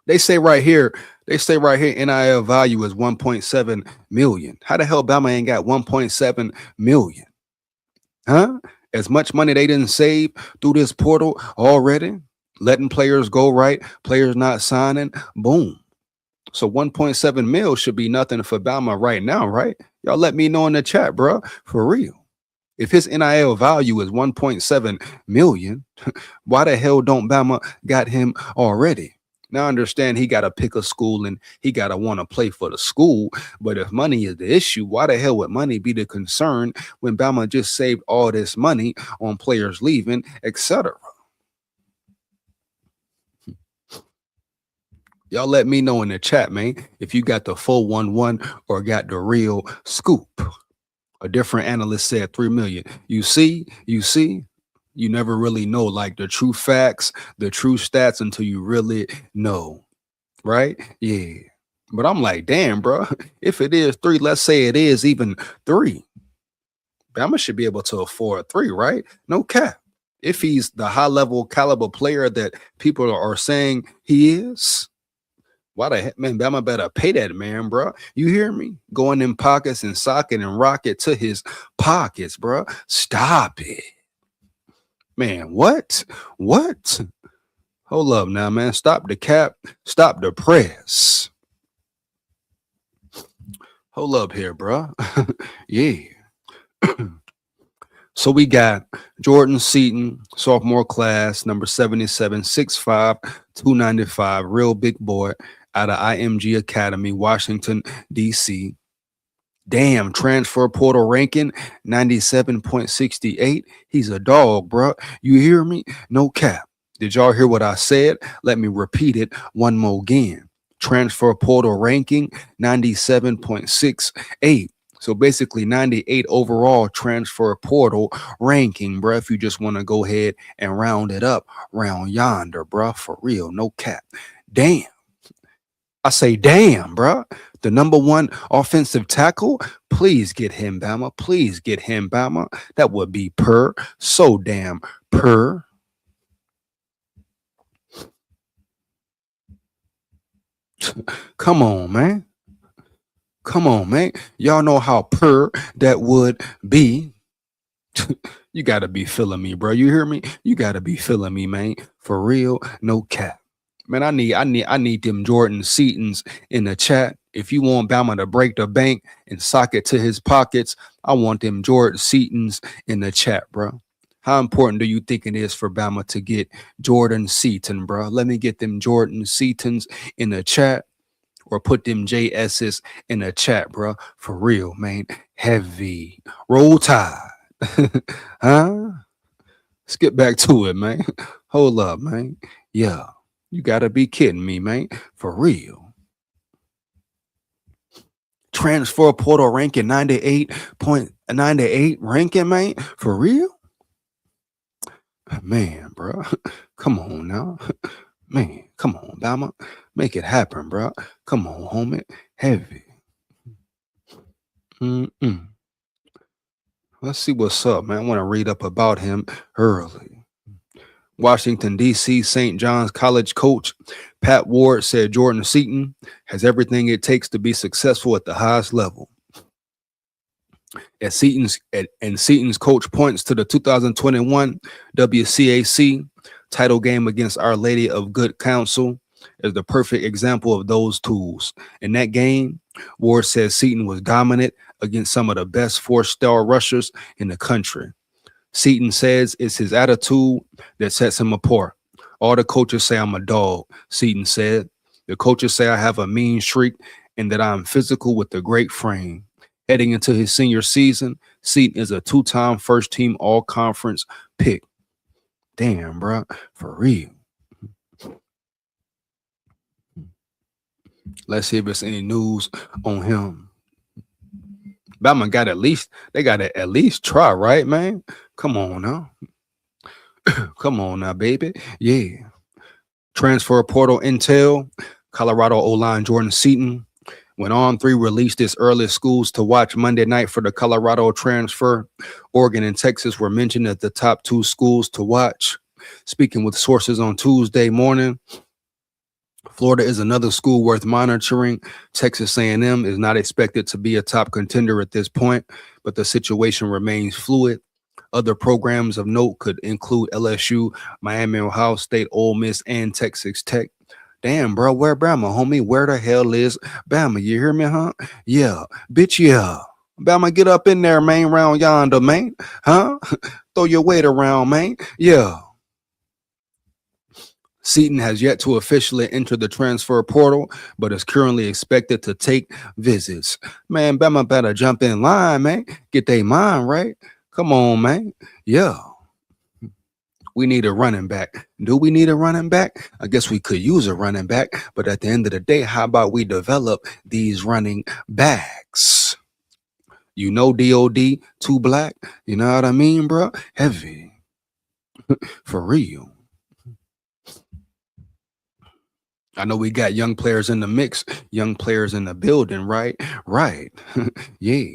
They say right here, NIL value is 1.7 million. How the hell Bama ain't got 1.7 million? Huh? As much money they didn't save through this portal already, letting players go right, players not signing, boom. So 1.7 mil should be nothing for Bama right now, right? Y'all let me know in the chat, bro. For real. If his NIL value is 1.7 million, why the hell don't Bama got him already? Now I understand he got to pick a school and he got to want to play for the school. But if money is the issue, why the hell would money be the concern when Bama just saved all this money on players leaving, etc.? Y'all let me know in the chat, man, if you got the 411 or got the real scoop. A different analyst said 3 million. You see, you never really know like the true facts, the true stats until you really know, right? Yeah. But I'm like, damn, bro, if it is 3, let's say it is even 3. Bama should be able to afford 3, right? No cap. If he's the high level caliber player that people are saying he is, why the heck, man, Bama better pay that man, bro. You hear me? Going in pockets and socket and rocket to his pockets, bro. Stop it. Man, what? Hold up now, man. Stop the cap. Stop the press. Hold up here, bro. Yeah. So we got Jordan Seaton, sophomore class, number 77, 6'5", 295, real big boy out of IMG Academy, Washington, D.C. Damn, transfer portal ranking, 97.68. He's a dog, bro. You hear me? No cap. Did y'all hear what I said? Let me repeat it one more again. Transfer portal ranking, 97.68. So basically 98 overall transfer portal ranking, bro. If you just want to go ahead and round it up, round yonder, bro. For real, no cap. Damn. I say, damn, bro. The number 1 offensive tackle. Please get him, Bama. Please get him, Bama. That would be so damn per. Come on, man. Come on, man. Y'all know how per that would be. You got to be feeling me, bro. You hear me? You got to be feeling me, man. For real, no cap. Man, I need them Jordan Seatons in the chat. If you want Bama to break the bank and sock it to his pockets, I want them Jordan Seatons in the chat, bro. How important do you think it is for Bama to get Jordan Seaton, bro? Let me get them Jordan Seatons in the chat. Or put them JS's in the chat, bro. For real, man. Heavy. Roll Tide. Huh? Let's get back to it, man. Hold up, man. Yeah. You gotta be kidding me, man. For real. Transfer portal ranking 98.98 ranking, man. For real? Man, bro. Come on now. Man, come on, Bama. Make it happen, bro. Come on, homie. Heavy. Let's see what's up, man. I want to read up about him early. Washington, D.C. St. John's College coach Pat Ward said Jordan Seaton has everything it takes to be successful at the highest level. Seaton's coach points to the 2021 WCAC title game against Our Lady of Good Counsel as the perfect example of those tools. In that game, Ward says Seaton was dominant against some of the best 4-star rushers in the country. Seaton says it's his attitude that sets him apart. All the coaches say I'm a dog, Seaton said. The coaches say I have a mean streak and that I'm physical with a great frame. Heading into his senior season, Seaton is a 2-time first-team all-conference pick. Damn, bro. For real. Let's see if there's any news on him. Bama got they got to at least try, right, man? Come on now. Come on now, baby. Yeah. Transfer portal intel. Colorado O-line Jordan Seaton went on 3, released its early schools to watch Monday night for the Colorado transfer. Oregon and Texas were mentioned as the top 2 schools to watch. Speaking with sources on Tuesday morning, Florida is another school worth monitoring. Texas A&M is not expected to be a top contender at this point, but the situation remains fluid. Other programs of note could include LSU, Miami, Ohio State, Ole Miss, and Texas Tech. Damn, bro, where Bama, homie? Where the hell is Bama? You hear me, huh? Yeah, bitch, yeah. Bama, get up in there, man, round yonder, man. Huh? Throw your weight around, man. Yeah. Seaton has yet to officially enter the transfer portal, but is currently expected to take visits. Man, Bama better jump in line, man. Get their mind right. Come on, man. Yeah. We need a running back. Do we need a running back? I guess we could use a running back, but at the end of the day, how about we develop these running backs? You know, DOD, 2 black. You know what I mean, bro? Heavy. For real. I know we got young players in the mix, young players in the building, right? Right. Yeah.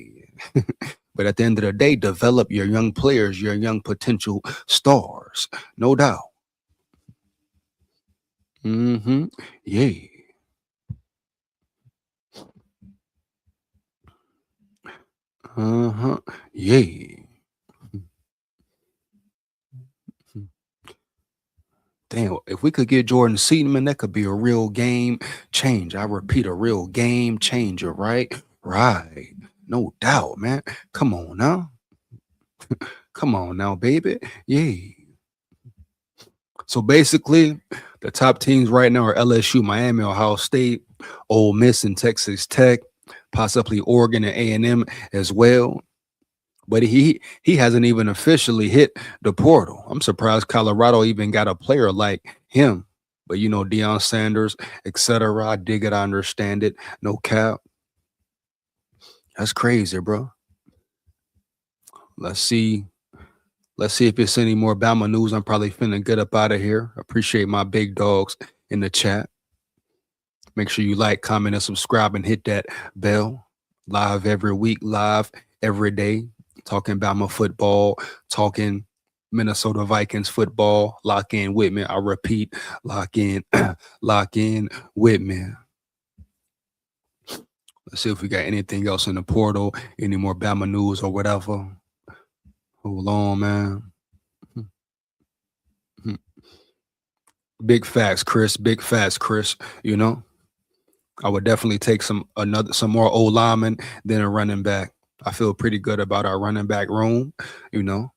But at the end of the day, develop your young players, your young potential stars. No doubt. Mm-hmm. Yeah. Uh-huh. Yeah. Damn, if we could get Jordan Seaton, man, that could be a real game changer. I repeat, a real game changer, right? Right. No doubt, man. Come on now. Come on now, baby. Yeah. So basically, the top teams right now are LSU, Miami, Ohio State, Ole Miss, and Texas Tech, possibly Oregon and A&M as well. But he hasn't even officially hit the portal. I'm surprised Colorado even got a player like him. But, you know, Deion Sanders, etc. I dig it. I understand it. No cap. That's crazy, bro. Let's see if it's any more Bama news. I'm probably finna get up out of here. Appreciate my big dogs in the chat. Make sure you like, comment, and subscribe, and hit that bell. Live every week, live every day. Talking Bama football, talking Minnesota Vikings football. Lock in with me. I repeat, lock in with me. Let's see if we got anything else in the portal, any more Bama news or whatever. Hold on, man. Big facts, Chris. Big facts, Chris. You know, I would definitely take some more old linemen than a running back. I feel pretty good about our running back room. You know,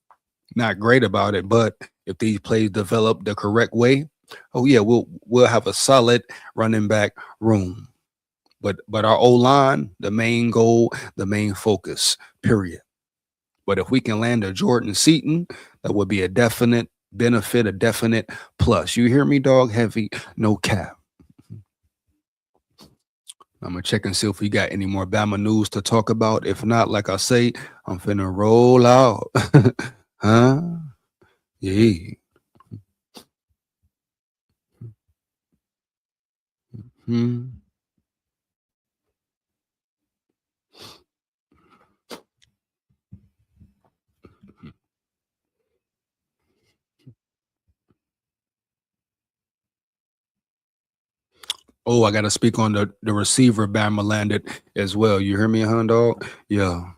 not great about it, but if these plays develop the correct way, oh yeah, we'll have a solid running back room. But our O-line, the main goal, the main focus, period. But if we can land a Jordan Seaton, that would be a definite benefit, a definite plus. You hear me, dog? Heavy, no cap. I'm going to check and see if we got any more Bama news to talk about. If not, like I say, I'm finna roll out. Huh? Yeah. Hmm. Oh, I got to speak on the receiver Bama landed as well. You hear me, huh, dog? Yeah.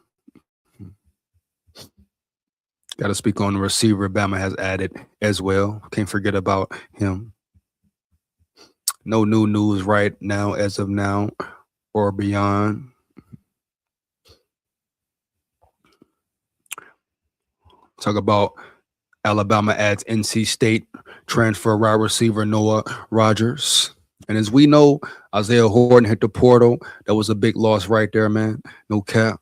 Got to speak on the receiver Bama has added as well. Can't forget about him. No new news right now, as of now or beyond. Talk about Alabama adds NC State transfer wide receiver Noah Rogers. And as we know, Isaiah Horton hit the portal. That was a big loss right there, man. No cap.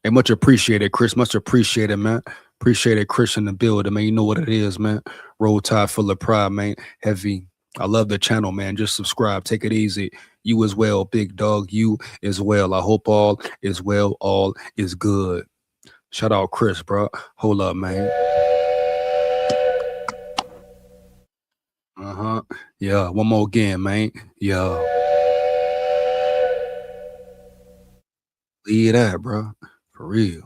Hey, much appreciated, Chris. Much appreciated, man. Appreciate it, Christian, the builder, man. You know what it is, man. Roll Tide full of pride, man. Heavy. I love the channel, man. Just subscribe. Take it easy. You as well, big dog. You as well. I hope all is well. All is good. Shout out Chris, bro. Hold up, man. Yeah. One more again, man. Yeah. Leave that, bro. For real.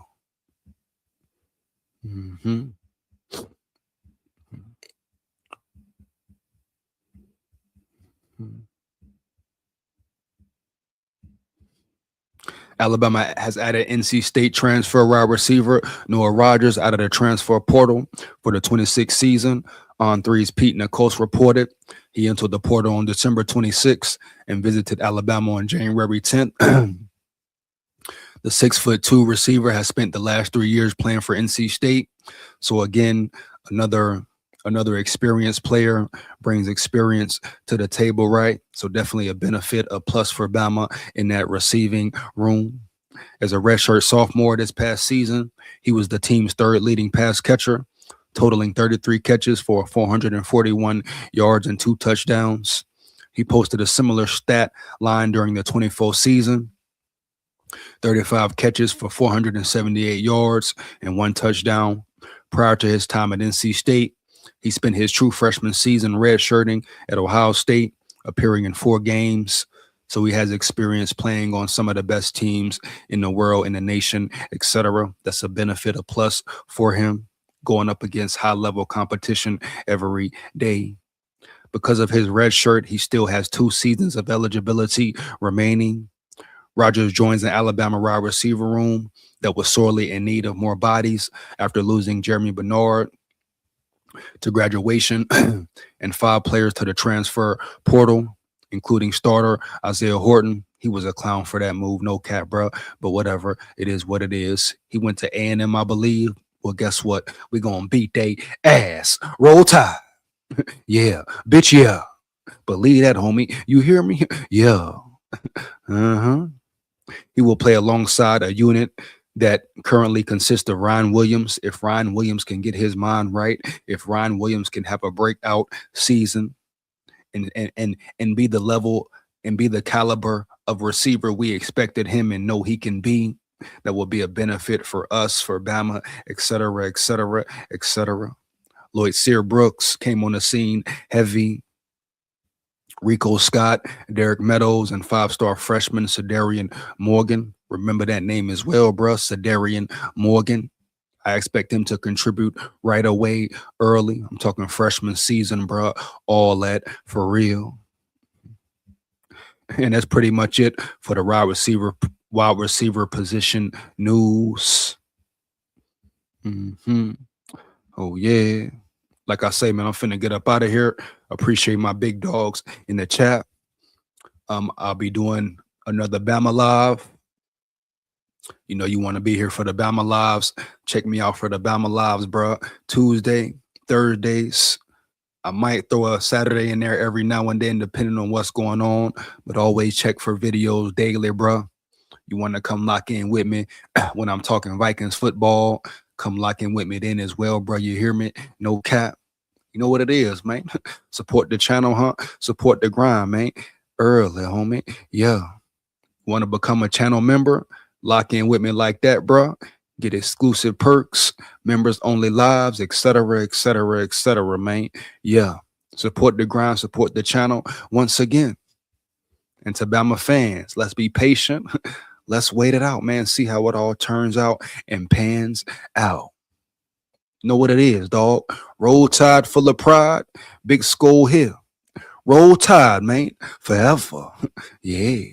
Alabama has added NC State transfer wide receiver Noah Rogers out of the transfer portal for the 26th season. On3's Pete Nichols reported he entered the portal on December 26th and visited Alabama on January 10th. The 6'2" receiver has spent the last 3 years playing for NC State. So again, another experienced player brings experience to the table, right? So definitely a benefit, a plus for Bama in that receiving room. As a redshirt sophomore this past season, he was the team's third leading pass catcher, totaling 33 catches for 441 yards and 2 touchdowns. He posted a similar stat line during the 24 season, 35 catches for 478 yards and 1 touchdown. Prior to his time at NC State, he spent his true freshman season redshirting at Ohio State, appearing in 4 games. So he has experience playing on some of the best teams in the world, in the nation, etc. That's a benefit, a plus for him, going up against high-level competition every day. Because of his red shirt, he still has 2 seasons of eligibility remaining. Rogers joins the Alabama wide receiver room that was sorely in need of more bodies after losing Jeremy Bernard to graduation and 5 players to the transfer portal, including starter Isaiah Horton. He was a clown for that move, no cap, bro. But whatever, it is what it is. He went to A&M, I believe. Well, guess what? We're going to beat they ass. Roll Tide. Yeah, bitch, yeah. Believe that, homie. You hear me? Yeah. He will play alongside a unit that currently consists of Ryan Williams. If Ryan Williams can get his mind right, if Ryan Williams can have a breakout season and be the level and be the caliber of receiver we expected him and know he can be, that will be a benefit for us, for Bama, etc., etc., etc. Lloyd Sear Brooks came on the scene heavy. Rico Scott, Derek Meadows, and 5-star freshman Cedarian Morgan. Remember that name as well, bro. Cedarian Morgan. I expect him to contribute right away, early. I'm talking freshman season, bro. All that for real. And that's pretty much it for the wide receiver position news. Oh yeah. Like I say, man, I'm finna get up out of here. Appreciate my big dogs in the chat. I'll be doing another Bama Live. You know, you want to be here for the Bama Lives. Check me out for the Bama Lives, bro. Tuesday, Thursdays. I might throw a Saturday in there every now and then, depending on what's going on. But always check for videos daily, bro. You want to come lock in with me when I'm talking Vikings football. Come lock in with me then as well, bro. You hear me? No cap. You know what it is, man. Support the channel, huh? Support the grind, man. Early, homie. Yeah. Want to become a channel member? Lock in with me like that, bro. Get exclusive perks, members only lives, etc., etc., etc., man. Yeah. Support the grind, support the channel once again. And to Bama fans, let's be patient. Let's wait it out, man. See how it all turns out and pans out. Know what it is, dog. Roll Tide full of pride. Big SKOL here. Roll Tide, man. Forever. Yeah.